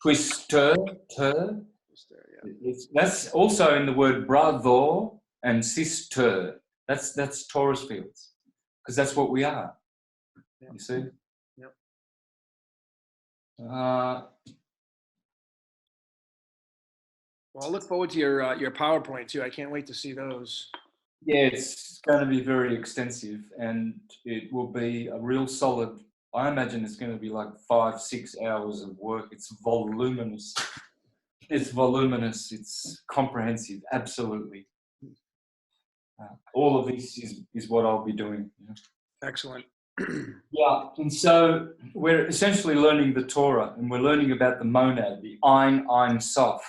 Twister. Yeah. That's also in the word brother and sister. That's Taurus fields, because that's what we are. Yep. You see? Yep. Well, I'll look forward to your PowerPoint too. I can't wait to see those. Yeah, it's going to be very extensive, and it will be a real solid. I imagine it's going to be like 5-6 hours of work. It's voluminous. It's comprehensive. Absolutely. All of this is what I'll be doing. You know? Excellent. Yeah, and so we're essentially learning the Torah, and we're learning about the monad, the Ein Sof,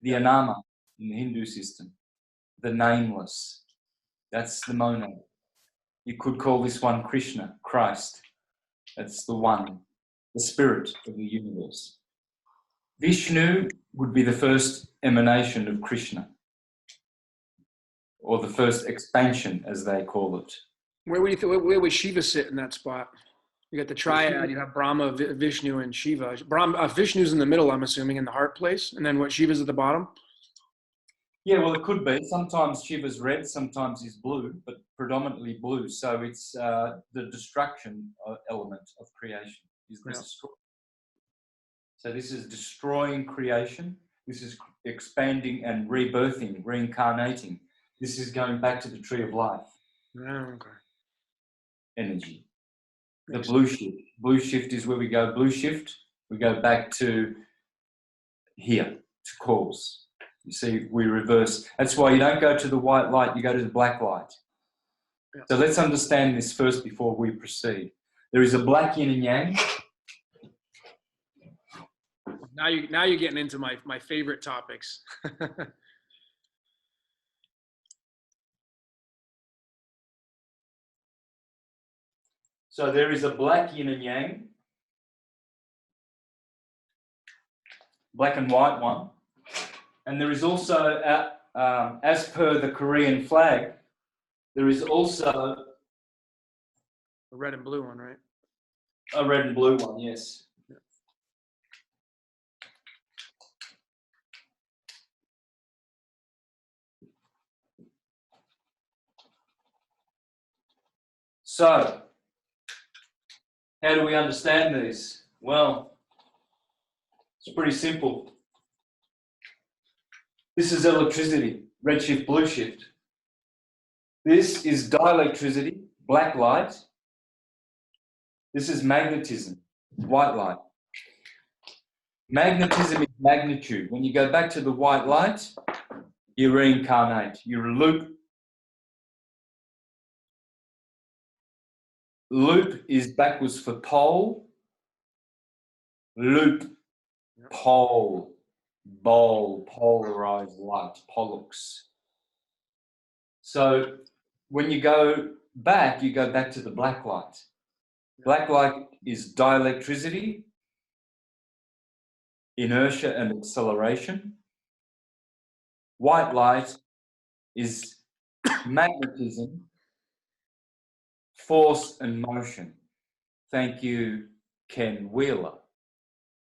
the Anama in the Hindu system, the nameless. That's the monad. You could call this one Krishna, Christ. That's the one, the spirit of the universe. Vishnu would be the first emanation of Krishna, or the first expansion, as they call it. Where would Shiva sit in that spot? You got the triad. You have Brahma, Vishnu, and Shiva. Vishnu's in the middle, I'm assuming, in the heart place, and then what? Shiva's at the bottom. Yeah, well, it could be. Sometimes Shiva's red, sometimes he's blue, but predominantly blue. So it's the destruction element of creation is the destroy. So this is destroying creation. This is expanding and rebirthing, reincarnating. This is going back to the tree of life. Okay. Energy. The blue shift. Blue shift is where we go. Blue shift, we go back to here, to cause. You see, we reverse. That's why you don't go to the white light, you go to the black light. Yeah. So let's understand this first before we proceed. There is a black yin and yang. Now you're getting into my favorite topics. So there is a black yin and yang, black and white one. And there is also, as per the Korean flag, there is also The red and blue one, right? a red and blue one, yes. So, how do we understand these? Well, it's pretty simple. This is electricity, redshift, blue shift. This is dielectricity, black light. This is magnetism, white light. Magnetism is magnitude. When you go back to the white light, you reincarnate. You're a loop. Loop is backwards for pole. Loop, pole, bowl, polarized light, pollux. So when you go back to the black light. Black light is dielectricity, inertia and acceleration. White light is magnetism, force and motion. Thank you, Ken Wheeler.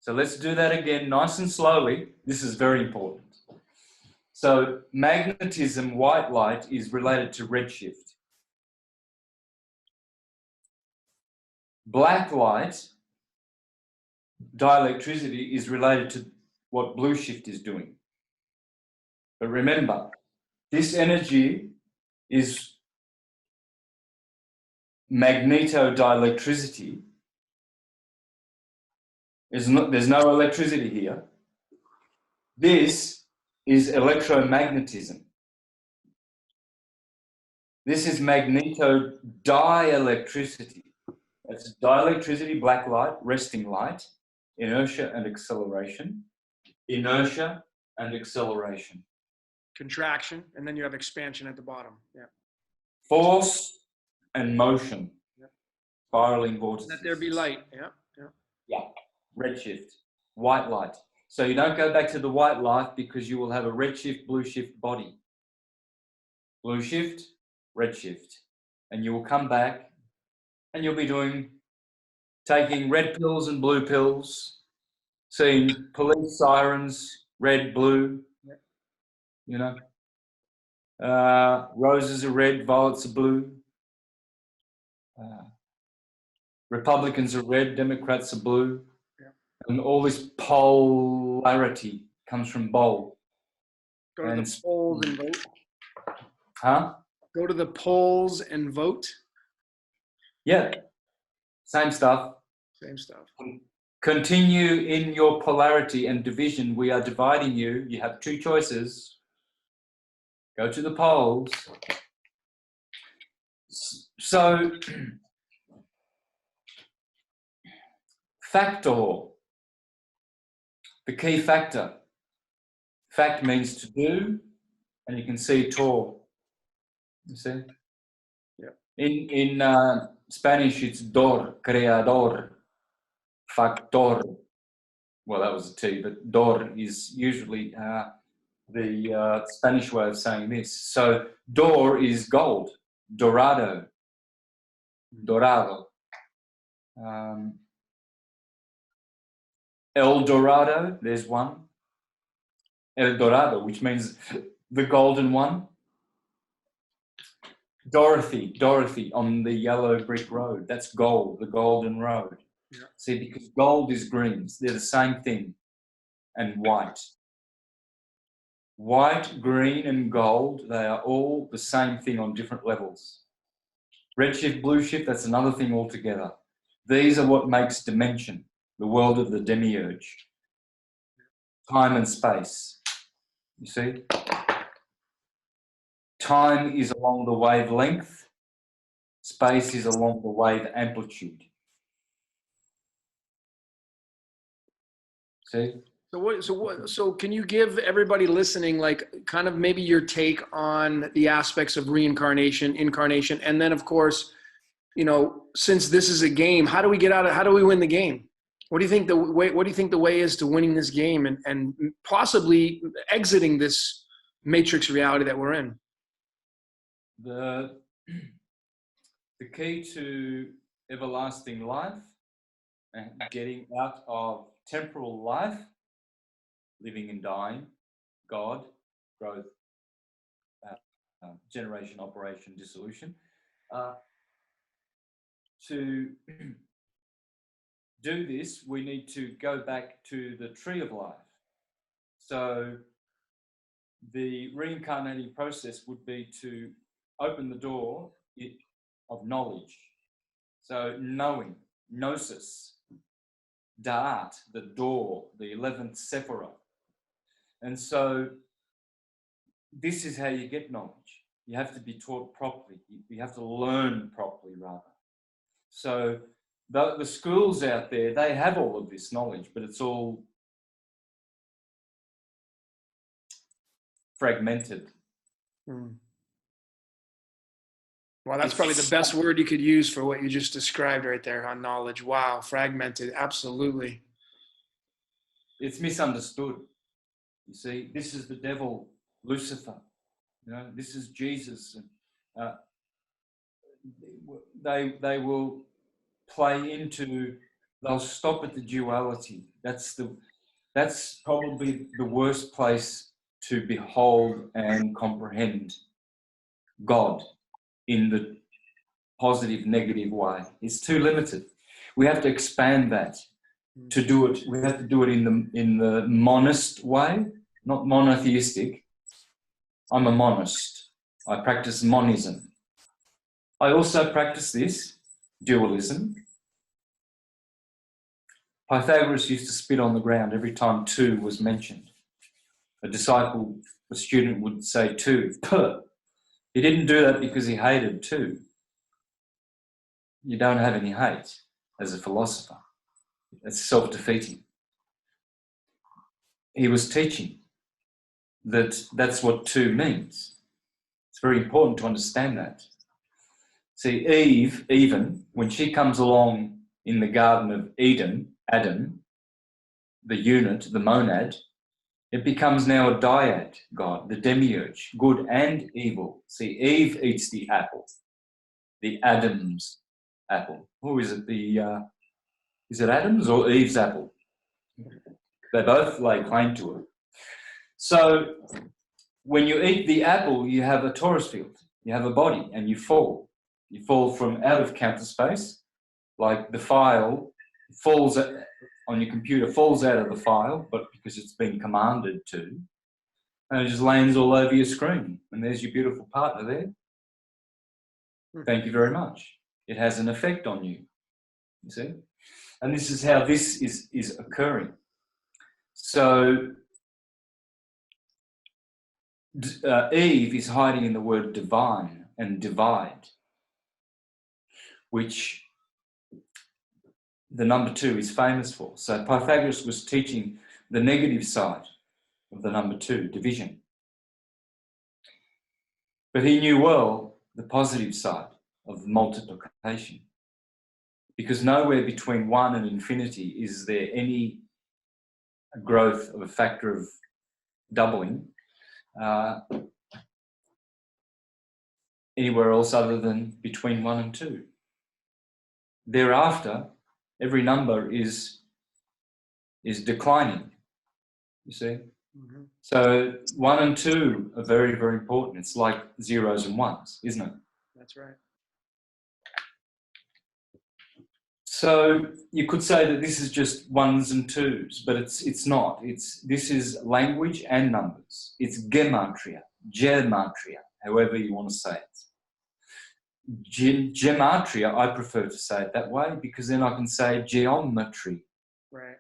So let's do that again nice and slowly. This is very important. So magnetism, white light, is related to redshift. Black light, dielectricity, is related to what blue shift is doing. But remember, this energy is magnetodielectricity. There's no electricity here. This is electromagnetism. This is magnetodielectricity. That's dielectricity, black light, resting light, inertia and acceleration, inertia and acceleration. Contraction, and then you have expansion at the bottom. Yeah. Force and motion. Yep. Spiraling vortices. Let there be light. Yeah. Yeah. Yeah. Redshift, white light. So you don't go back to the white light because you will have a redshift, blue shift body. Blue shift, redshift. And you will come back and you'll be taking red pills and blue pills, seeing police sirens, red, blue, you know. Roses are red, violets are blue. Republicans are red, Democrats are blue. And all this polarity comes from bowl. Go to the polls and vote. Huh? Go to the polls and vote. Yeah. Same stuff. Same stuff. Continue in your polarity and division. We are dividing you. You have two choices. Go to the polls. So, factor. The key factor. Fact means to do, and you can see tor. You see? Yeah. In Spanish, it's dor, creador, factor. Well, that was a T, but dor is usually the Spanish way of saying this. So dor is gold, dorado, dorado. El Dorado, there's one. El Dorado, which means the golden one. Dorothy on the yellow brick road. That's gold, the golden road. Yeah. See, because gold is greens. They're the same thing. And white. White, green, and gold, they are all the same thing on different levels. Redshift, blue shift, that's another thing altogether. These are what makes dimension, the world of the demiurge. Time and space. You see? Time is along the wavelength. Space is along the wave amplitude. See? So can you give everybody listening, like, kind of maybe your take on the aspects of reincarnation, incarnation, and then, of course, you know, since this is a game, how do we get out of, how do we win the game? What do you think the way is to winning this game and possibly exiting this matrix reality that we're in? The key to everlasting life and getting out of temporal life, living and dying, God, growth, generation, operation, dissolution, to do this, we need to go back to the tree of life. So the reincarnating process would be to open the door of knowledge. So knowing, gnosis, da'at, the door, the 11th sephirah. And so this is how you get knowledge. You have to be taught properly. You have to learn properly, rather. So the schools out there, they have all of this knowledge, but it's all fragmented. Well, that's probably the best word you could use for what you just described right there on knowledge. Wow, fragmented, absolutely. It's misunderstood. You see, this is the devil, Lucifer. You know, this is Jesus. They will play into. They'll stop at the duality. That's probably the worst place to behold and comprehend God in the positive, negative way. It's too limited. We have to expand that. To do it, we have to do it in the monist way, not monotheistic. I'm a monist. I practice monism. I also practice this, dualism. Pythagoras used to spit on the ground every time two was mentioned. A student would say two. Puh. He didn't do that because he hated two. You don't have any hate as a philosopher. It's self-defeating. He was teaching that that's what two means. It's very important to understand that. See, Eve, even when she comes along in the Garden of Eden, Adam, the unit, the monad, it becomes now a dyad God, the demiurge, good and evil. See, Eve eats the apple, the Adam's apple. Or is it Adam's or Eve's apple? They both lay claim to it. So when you eat the apple, you have a torus field, you have a body, and you fall. You fall from out of counter space, like the file falls on your computer, falls out of the file, but because it's been commanded to, and it just lands all over your screen. And there's your beautiful partner there. Thank you very much. It has an effect on you, you see? And this is how this is occurring. So Eve is hiding in the word divine and divide, which the number two is famous for. So Pythagoras was teaching the negative side of the number two, division. But he knew well the positive side of multiplication, because nowhere between 1 and infinity is there any growth of a factor of doubling anywhere else other than between 1 and 2. Thereafter, every number is declining, you see. Mm-hmm. So 1 and 2 are very, very important. It's like zeros and ones, isn't it? That's right. So you could say that this is just ones and twos, but it's not. This is language and numbers. It's gematria, however you want to say it. Gematria, I prefer to say it that way because then I can say geometry. Right.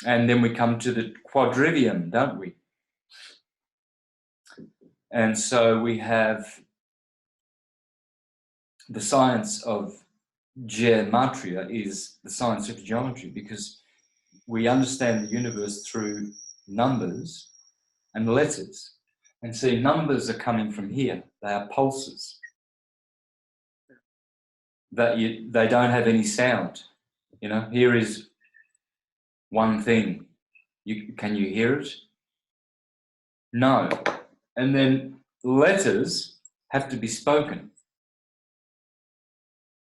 And then we come to the quadrivium, don't we? And so we have the science of gematria is the science of geometry, because we understand the universe through numbers and letters. And see, numbers are coming from here. They are pulses. that they don't have any sound. You know, here is one thing. Can you hear it? No. And then letters have to be spoken.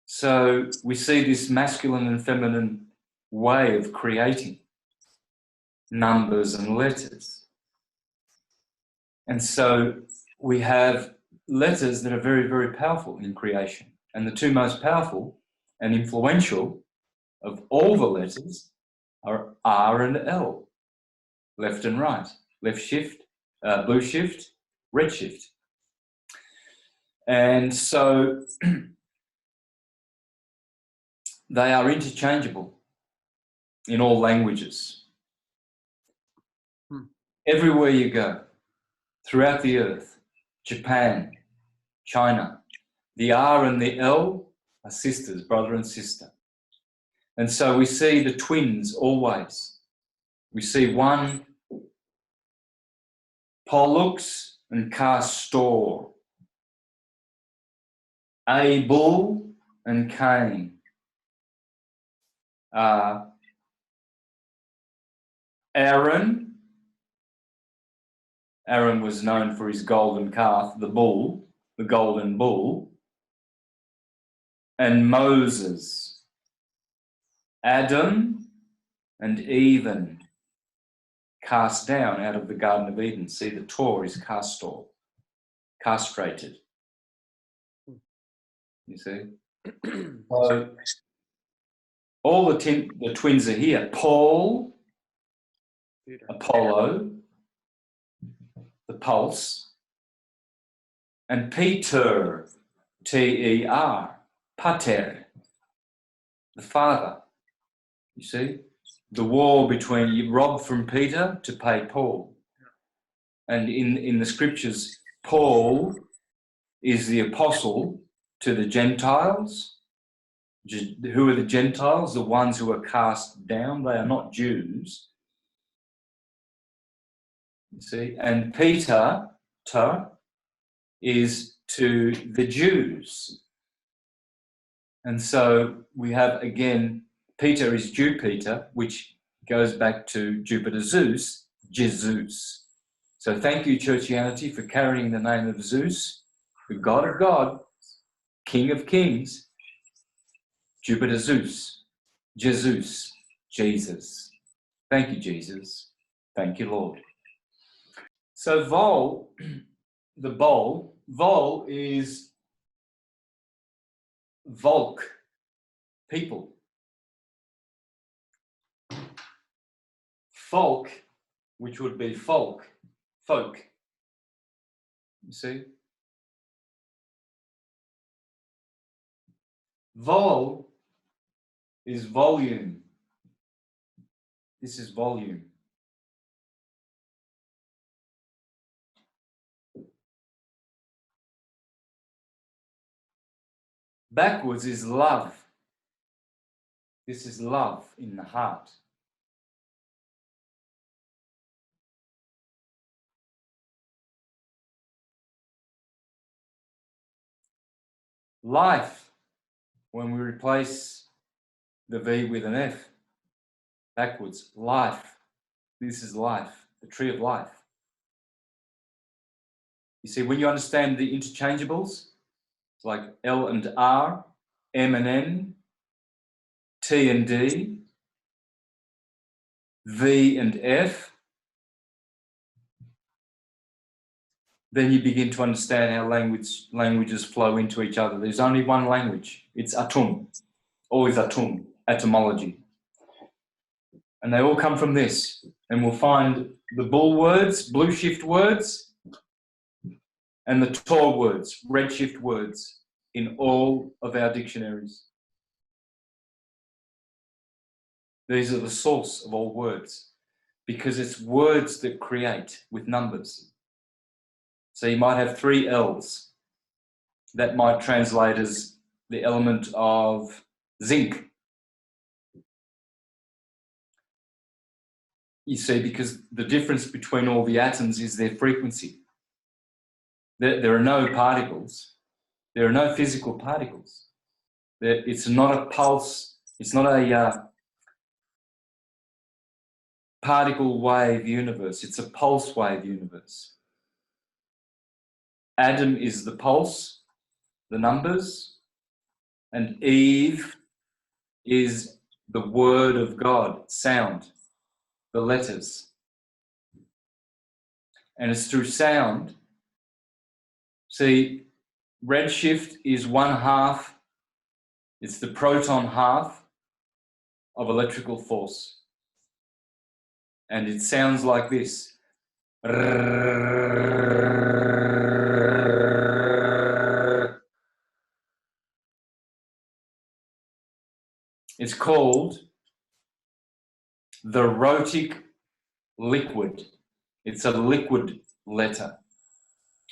So we see this masculine and feminine way of creating numbers and letters. And so we have letters that are very, very powerful in creation. And the two most powerful and influential of all the letters are R and L, left and right, left shift, blue shift, red shift. And so they are interchangeable in all languages. Everywhere you go, throughout the earth, Japan, China, the R and the L are sisters, brother and sister. And so we see the twins always. We see one, Pollux and Castor, Abel and Cain, Aaron was known for his golden calf, the bull, the golden bull, and Moses, Adam and Eve cast down out of the Garden of Eden. See, the Tor is castor, castrated. You see? So all the twins are here. Paul, Apollo, the pulse, and Peter, T-E-R, pater, the father. You see? The war between you rob from Peter to pay Paul. And in the scriptures, Paul is the apostle to the Gentiles. Who are the Gentiles? The ones who are cast down. They are not Jews. You see? And Peter is to the Jews. And so we have, again, Peter is Jupiter, which goes back to Jupiter Zeus, Jesus. So thank you, Churchianity, for carrying the name of Zeus, the God of God, King of Kings, Jupiter Zeus, Jesus, Jesus. Thank you, Jesus. Thank you, Lord. So Vol, the bowl, Vol is Volk, people. Folk, which would be folk. You see? Vol is volume. This is volume. Backwards is love. This is love in the heart. Life, when we replace the V with an F, backwards, life. This is life, the tree of life. You see, when you understand the interchangeables, it's like L and R, M and N, T and D, V and F, then you begin to understand how languages flow into each other. There's only one language. It's Atum, always Atum, etymology. And they all come from this. And we'll find the bull words, blue shift words, and the Tor words, red shift words, in all of our dictionaries. These are the source of all words, because it's words that create with numbers. So you might have 3 L's. That might translate as the element of zinc. You see, because the difference between all the atoms is their frequency. There are no particles. There are no physical particles. It's not a pulse. It's not a particle wave universe. It's a pulse wave universe. Adam is the pulse, the numbers, and Eve is the word of God, sound, the letters. And it's through sound. See, redshift is 1/2. It's the proton half of electrical force. And it sounds like this. It's called the rhotic liquid. It's a liquid letter.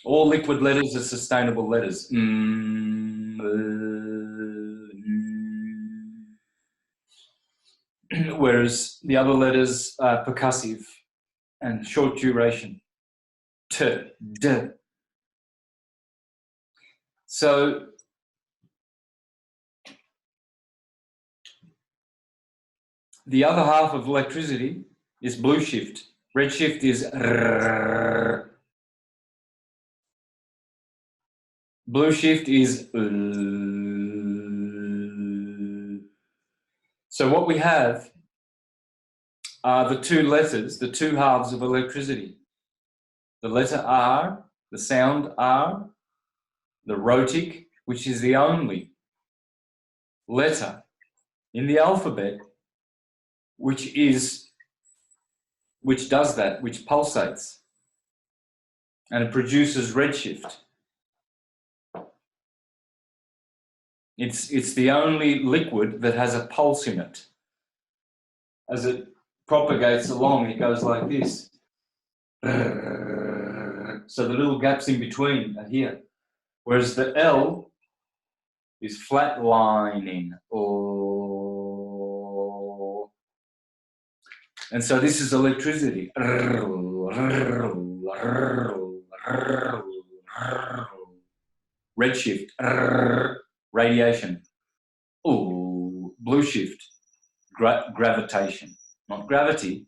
All liquid letters are sustainable letters. Whereas the other letters are percussive and short duration. T, D. So the other half of electricity is blue shift. Red shift is R. Blue shift is So what we have are the two letters, the two halves of electricity. The letter R, the sound R, the rhotic, which is the only letter in the alphabet which does that, which pulsates, and it produces redshift. It's the only liquid that has a pulse in it. As it propagates along, it goes like this. So the little gaps in between are here. Whereas the L is flatlining. Oh. And so this is electricity. Redshift. Radiation. Ooh. Blue shift. Gravitation. Not gravity,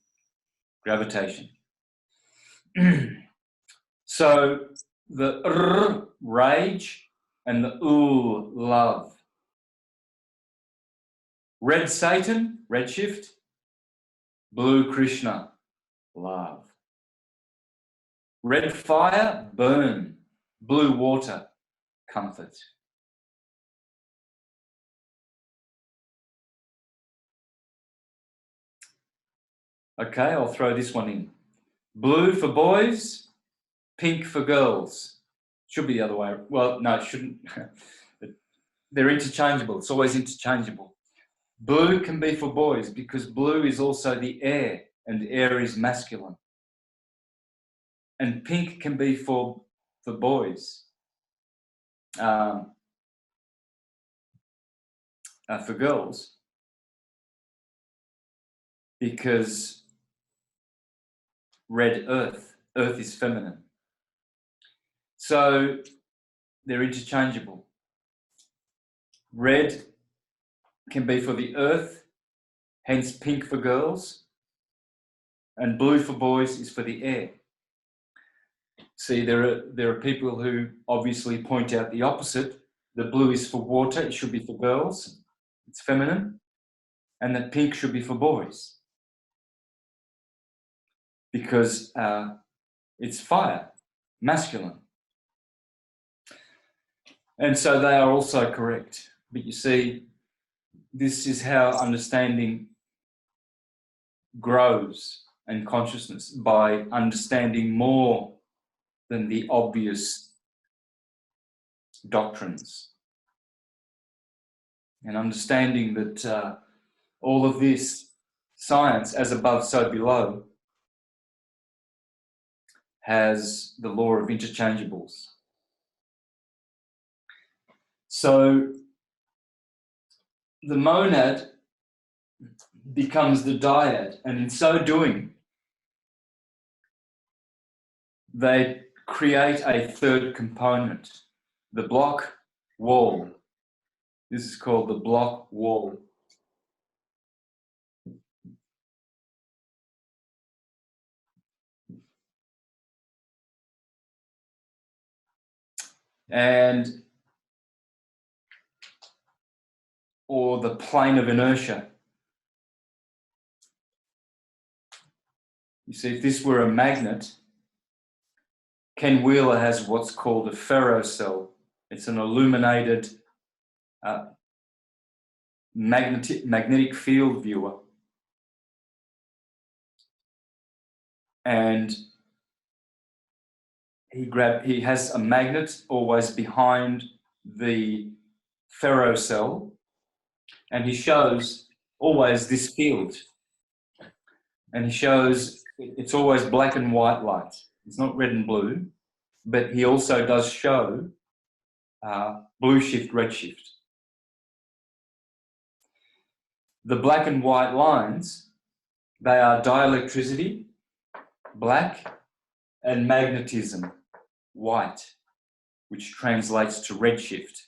gravitation. So the rage and the love. Red Satan, redshift. Blue Krishna, love. Red fire, burn. Blue water, comfort. Okay, I'll throw this one in. Blue for boys, pink for girls. Should be the other way. Well, no, it shouldn't. They're interchangeable. It's always interchangeable. Blue can be for boys because blue is also the air, and air is masculine. And pink can be for boys. For girls, because red earth is feminine. So they're interchangeable. Red can be for the earth, hence pink for girls, and blue for boys is for the air. See, there are people who obviously point out the opposite. The blue is for water, it should be for girls, it's feminine, and the pink should be for boys because it's fire, masculine. And so they are also correct. But you see, this is how understanding grows and consciousness, by understanding more than the obvious doctrines. And understanding that all of this science, as above, so below, has the law of interchangeables. So the monad becomes the dyad, and in so doing, they create a third component, the block wall. This is called the block wall. And or the plane of inertia. You see, if this were a magnet, Ken Wheeler has what's called a ferrocell. It's an illuminated magnetic field viewer. And he has a magnet always behind the ferrocell, and he shows always this field. And he shows it's always black and white light. It's not red and blue, but he also does show blue shift, red shift. The black and white lines, they are dielectricity, black, and magnetism, white, which translates to redshift.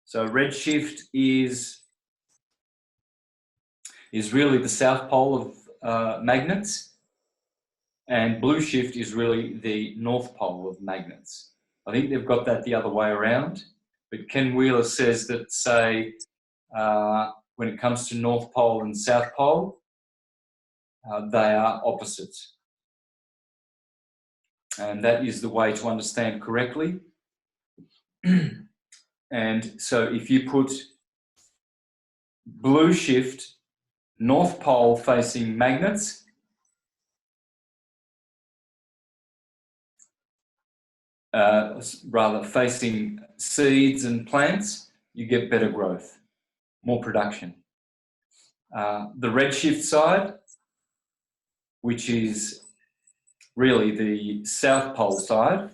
So redshift is really the south pole of magnets, and blue shift is really the north pole of magnets. I think they've got that the other way around, but Ken Wheeler says that, say, when it comes to north pole and south pole, they are opposites. And that is the way to understand correctly. And so if you put blue shift, north pole facing magnets, rather facing seeds and plants, you get better growth, more production. The redshift side, which is really the south pole side,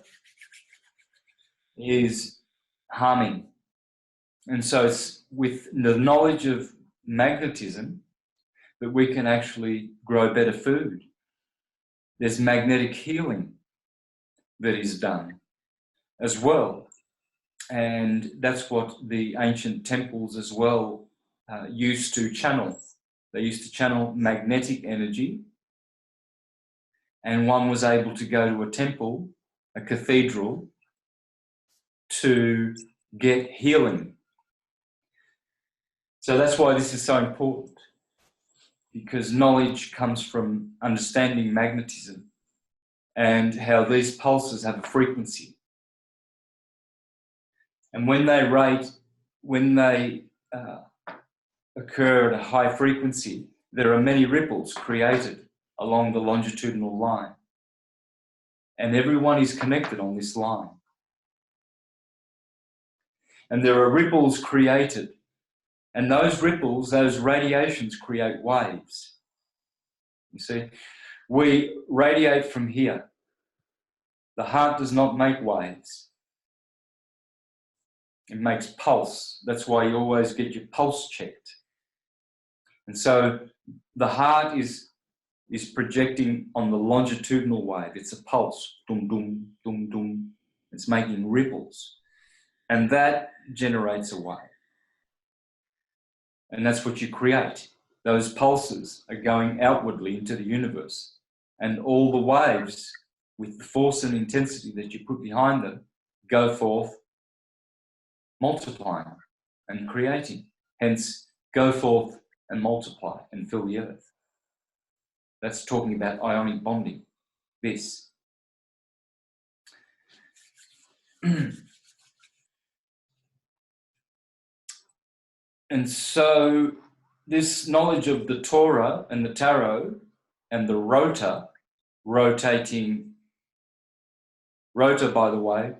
is harming. And so it's with the knowledge of magnetism that we can actually grow better food. There's magnetic healing that is done as well. And that's what the ancient temples as well used to channel. They used to channel magnetic energy, and one was able to go to a temple, a cathedral, to get healing. So that's why this is so important, because knowledge comes from understanding magnetism and how these pulses have a frequency. And when they occur at a high frequency, there are many ripples created along the longitudinal line. And everyone is connected on this line. And there are ripples created. And those ripples, those radiations create waves. You see, we radiate from here. The heart does not make waves. It makes pulse. That's why you always get your pulse checked. And so the heart is projecting on the longitudinal wave. It's a pulse. Dum, dum, dum, dum. It's making ripples. And that generates a wave. And that's what you create. Those pulses are going outwardly into the universe. And all the waves, with the force and intensity that you put behind them, go forth multiplying and creating. Hence, go forth and multiply and fill the earth. That's talking about ionic bonding. This. And so this knowledge of the Torah and the Tarot and the rota, rotating, rota, by the way,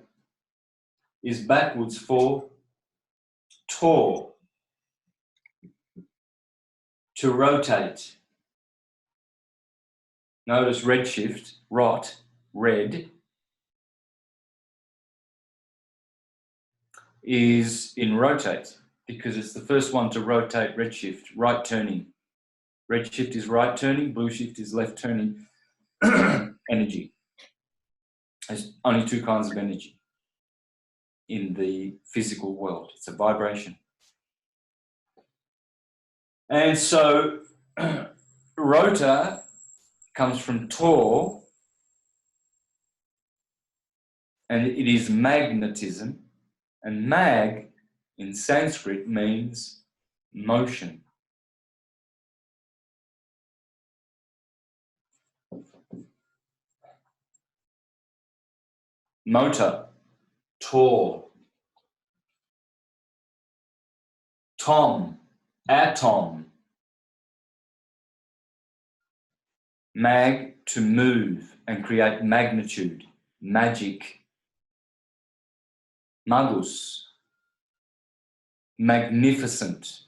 is backwards for Tor, to rotate. Notice redshift, rot, red, is in rotate, because it's the first one to rotate redshift, right turning. Redshift is right turning, blue shift is left turning energy. There's only two kinds of energy in the physical world. It's a vibration. And so rota comes from Tor, and it is magnetism, and mag in Sanskrit means motion. Motor, Tor. Tom, atom. Mag, to move and create magnitude, magic. Magus, magnificent.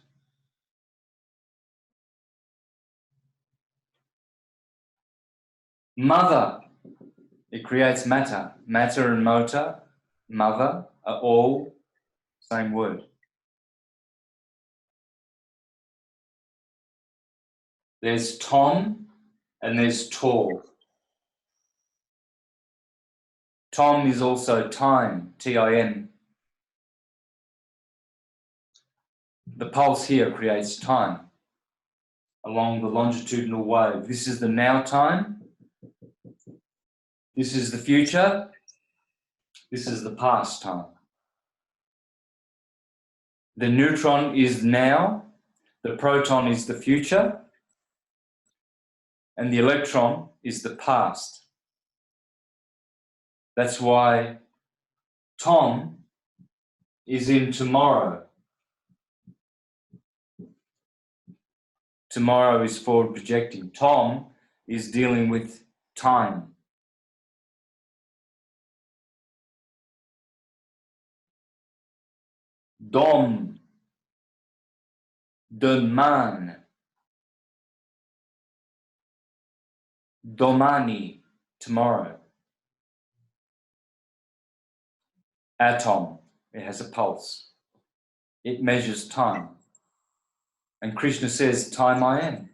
Mother, it creates matter. Matter and motor, mother, are all same word. There's Tom and there's Tor. Tom is also time, T-I-M. The pulse here creates time along the longitudinal wave. This is the now time. This is the future. This is the past time. The neutron is now. The proton is the future. And the electron is the past. That's why Tom is in tomorrow. Tomorrow is forward projecting. Tom is dealing with time. Dom, demain, domani, tomorrow. Atom, it has a pulse. It measures time. And Krishna says, time I am.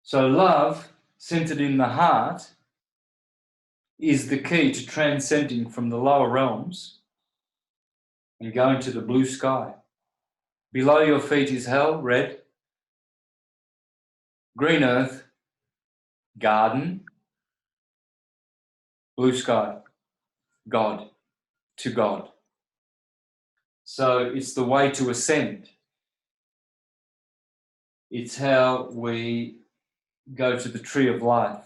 So love, centered in the heart, is the key to transcending from the lower realms and going to the blue sky. Below your feet is hell, red. Green earth, garden. Blue sky, God, to God. So it's the way to ascend. It's how we go to the tree of life.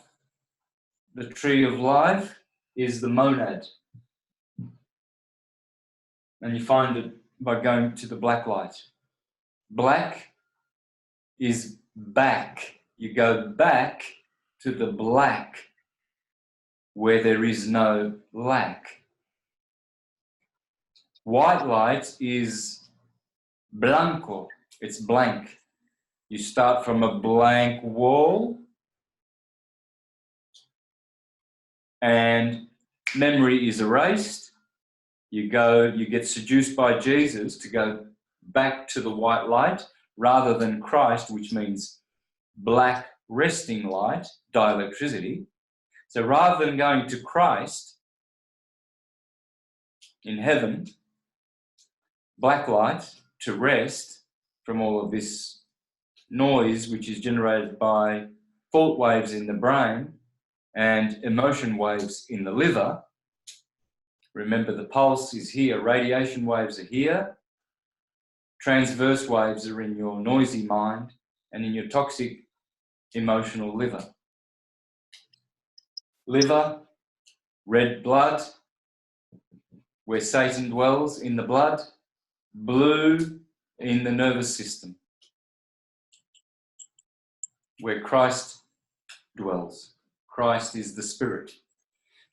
The tree of life is the monad. And you find it by going to the black light. Black is back. You go back to the black where there is no lack. White light is blanco. It's blank. You start from a blank wall and memory is erased. You get seduced by Jesus to go back to the white light rather than Christ, which means black resting light, dielectricity. So rather than going to Christ in heaven, black light to rest from all of this noise which is generated by fault waves in the brain and emotion waves in the liver. Remember, the pulse is here, radiation waves are here, transverse waves are in your noisy mind and in your toxic emotional liver. Liver, red blood, where Satan dwells in the blood, blue in the nervous system, where Christ dwells. Christ is the spirit.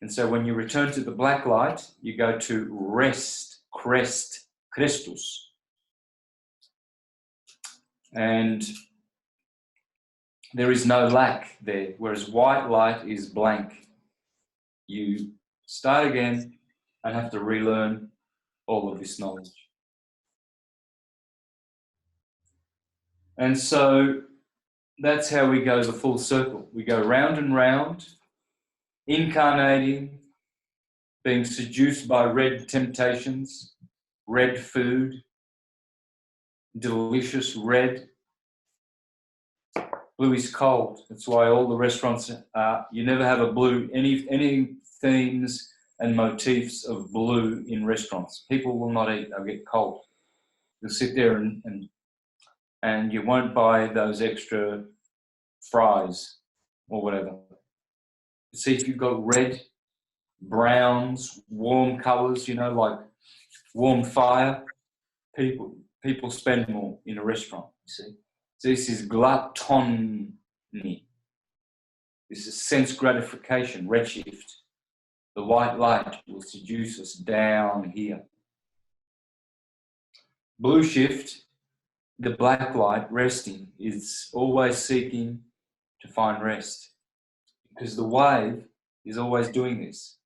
And so when you return to the black light, you go to rest, crest, Christus. And there is no lack there, whereas white light is blank. You start again and have to relearn all of this knowledge. And so that's how we go the full circle. We go round and round, incarnating, being seduced by red temptations, red food, delicious red. Blue is cold. That's why all the restaurants are, you never have a blue, any themes and motifs of blue in restaurants. People will not eat, they'll get cold. You'll sit there and you won't buy those extra fries or whatever. See, if you've got red, browns, warm colours, you know, like warm fire, people spend more in a restaurant, you see. So this is gluttony. This is sense gratification, redshift. The white light will seduce us down here. Blue shift, the black light, resting, is always seeking to find rest, because the wave is always doing this.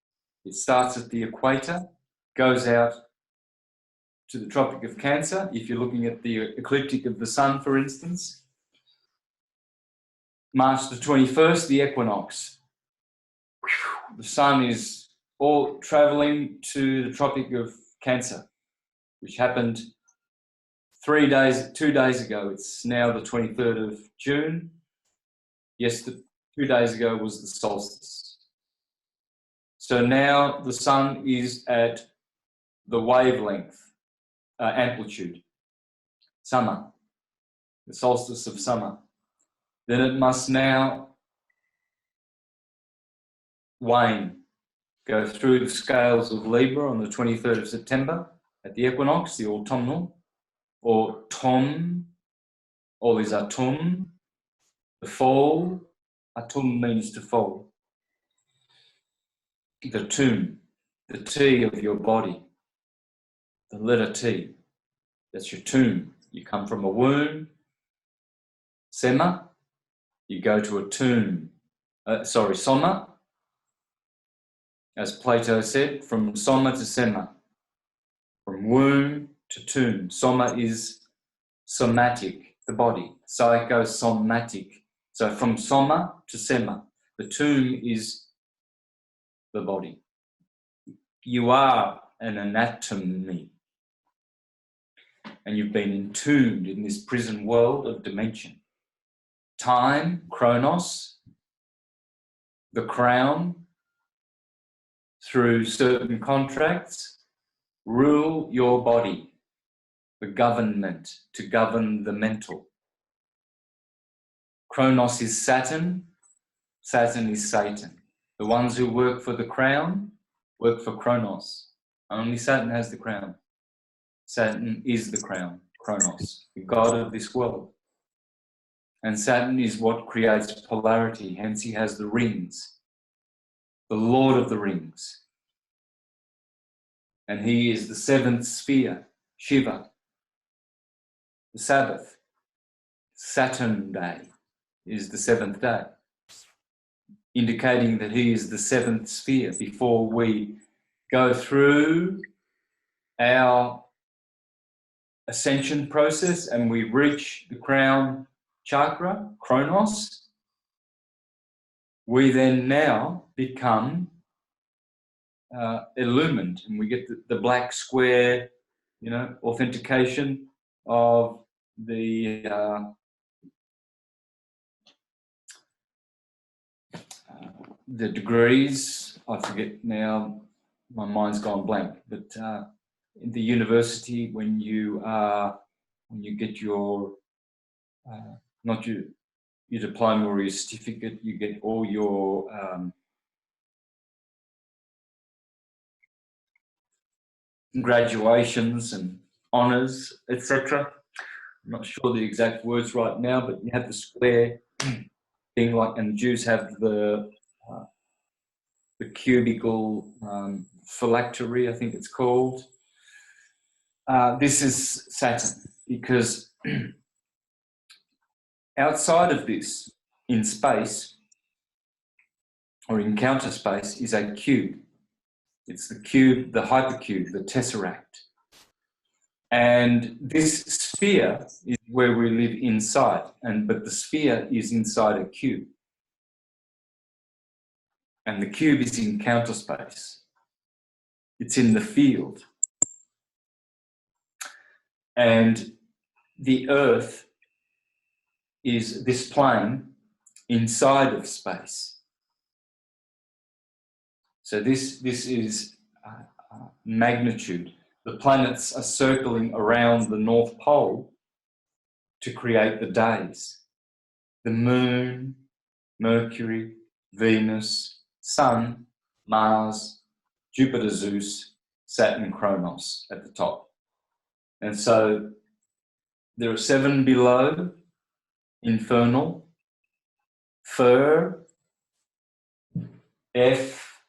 It starts at the equator, goes out to the Tropic of Cancer. If you're looking at the ecliptic of the sun, for instance, March the 21st, the equinox. The sun is all traveling to the Tropic of Cancer, which happened 2 days ago. It's now the 23rd of June. Yes, 2 days ago was the solstice. So now the sun is at the wavelength, amplitude, summer, the solstice of summer. Then it must now wane, go through the scales of Libra on the 23rd of September at the equinox, the autumnal, or autumn, all is autumn, the fall. Autumn means to fall. The tomb, the T of your body, the letter T, that's your tomb. You come from a womb, Sema, you go to a tomb, Soma, as Plato said, from Soma to Sema, from womb to tomb. Soma is somatic, the body, psychosomatic. So from Soma to Sema, the tomb is the body. You are an anatomy, and you've been entombed in this prison world of dimension. Time, chronos, the crown, through certain contracts, rule your body, the government, to govern the mental. Chronos is Saturn, Saturn is Satan. The ones who work for the crown work for Chronos. Only Saturn has the crown. Saturn is the crown, Chronos, the god of this world. And Saturn is what creates polarity, hence he has the rings, the Lord of the rings. And he is the seventh sphere, Shiva, the Sabbath. Saturn day is the seventh day, indicating that he is the seventh sphere. Before we go through our ascension process and we reach the crown chakra, Chronos, we then now become illumined, and we get the black square, you know, authentication of the degrees. I forget now, my mind's gone blank, but in the university, when you get your not your diploma or your certificate, you get all your graduations and honours, etc. I'm not sure the exact words right now, but you have the square thing, like, and Jews have the cubical phylactery, I think it's called. This is Saturn, because outside of this, in space, or in counter space, is a cube. It's the cube, the hypercube, the tesseract. And this sphere is where we live inside, but the sphere is inside a cube. And the cube is in counter space. It's in the field. And the Earth is this plane inside of space. So this is magnitude. The planets are circling around the North Pole to create the days. The Moon, Mercury, Venus, Sun, Mars, Jupiter, Zeus, Saturn, Kronos at the top. And so there are 7 below: infernal, Fur, F,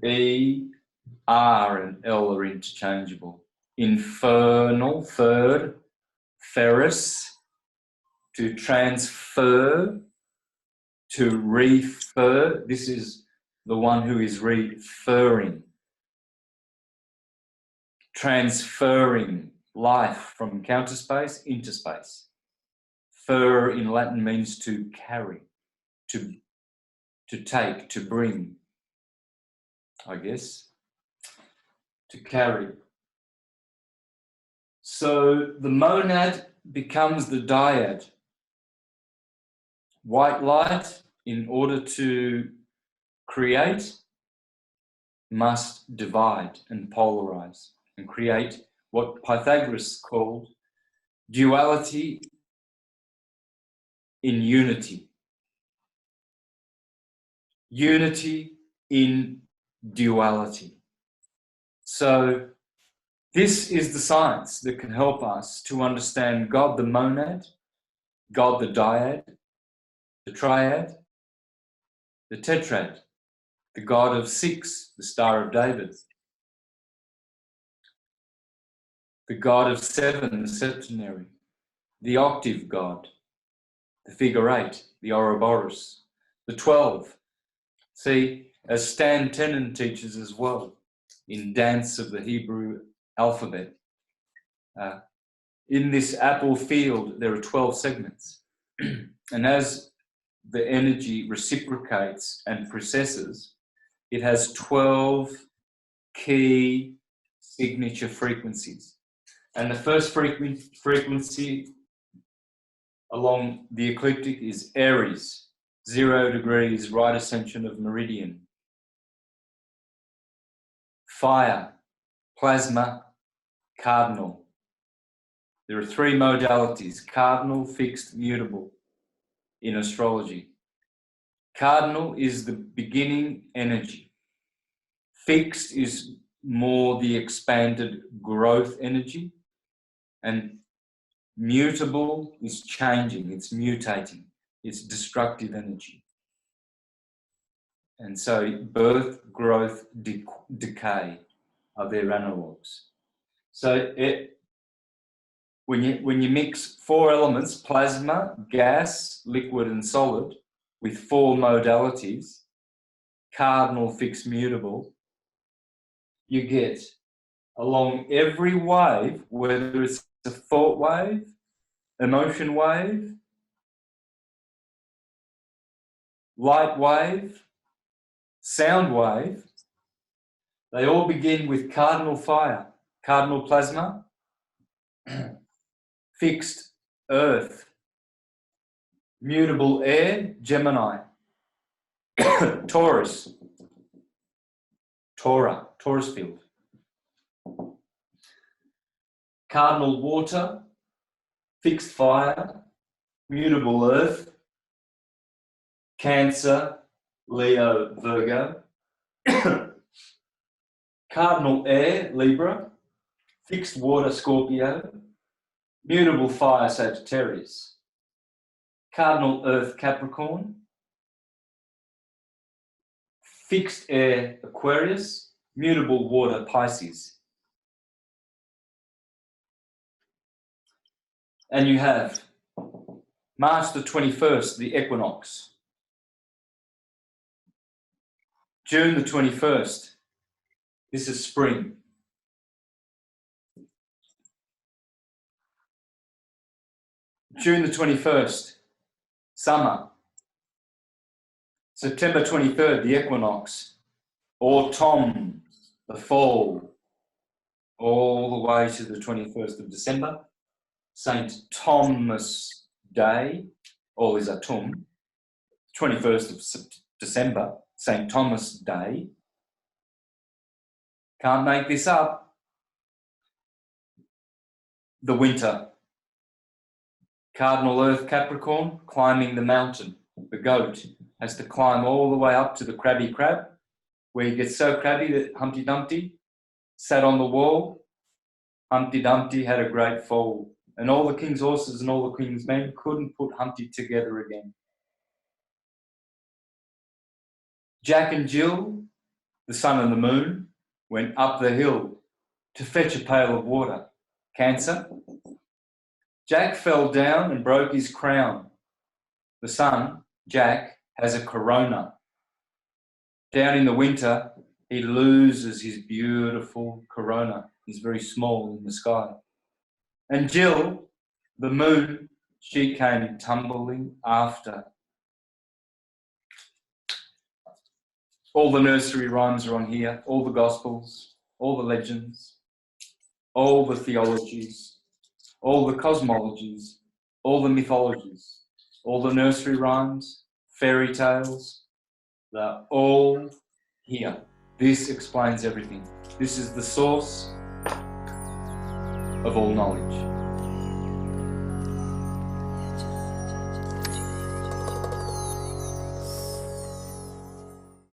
E, R and L are interchangeable. Infernal, third, ferrous, to transfer, to refer. This is the one who is referring. Transferring life from counter space into space. Fer in Latin means to carry, to take, to bring, I guess. To carry. So the monad becomes the dyad. White light, in order to create, must divide and polarize and create what Pythagoras called duality in unity. Unity in duality. So this is the science that can help us to understand God the monad, God the dyad, the triad, the tetrad, the God of 6, the Star of David, the God of 7, the septenary, the octave God, the figure 8, the Ouroboros, the 12. See, as Stan Tenen teaches as well, in Dance of the Hebrew Alphabet, in this apple field, there are 12 segments. And as the energy reciprocates and precesses, it has 12 key signature frequencies. And the first frequency along the ecliptic is Aries, 0 degrees, right ascension of meridian. Fire, plasma, cardinal. There are 3 modalities: cardinal, fixed, mutable in astrology. Cardinal is the beginning energy. Fixed is more the expanded growth energy. And mutable is changing, it's mutating, it's destructive energy. And so birth, growth, decay are their analogues. So when you mix 4 elements, plasma, gas, liquid and solid, with 4 modalities, cardinal, fixed, mutable, you get along every wave, whether it's a thought wave, emotion wave, light wave, sound wave, they all begin with cardinal fire, cardinal plasma, fixed earth, mutable air, Gemini, Taurus, Taurus field, cardinal water, fixed fire, mutable earth, Cancer, Leo, Virgo, cardinal air, Libra, fixed water, Scorpio, mutable fire, Sagittarius, cardinal earth, Capricorn, fixed air, Aquarius, mutable water, Pisces. And you have March the 21st, the equinox. June the 21st, this is spring. June the 21st, summer. September 23rd, the equinox. Autumn, the fall. All the way to the 21st of December. St. Thomas Day, all is autumn. 21st of December, St. Thomas Day. Can't make this up. The winter. Cardinal Earth Capricorn, climbing the mountain. The goat has to climb all the way up to the Krabby Crab, where he gets so crabby that Humpty Dumpty sat on the wall. Humpty Dumpty had a great fall, and all the king's horses and all the king's men couldn't put Humpty together again. Jack and Jill, the sun and the moon, went up the hill to fetch a pail of water. Cancer. Jack fell down and broke his crown. The sun, Jack, has a corona. Down in the winter, he loses his beautiful corona. He's very small in the sky. And Jill, the moon, she came tumbling after. All the nursery rhymes are on here, all the gospels, all the legends, all the theologies, all the cosmologies, all the mythologies, all the nursery rhymes, fairy tales, they're all here. This explains everything. This is the source of all knowledge.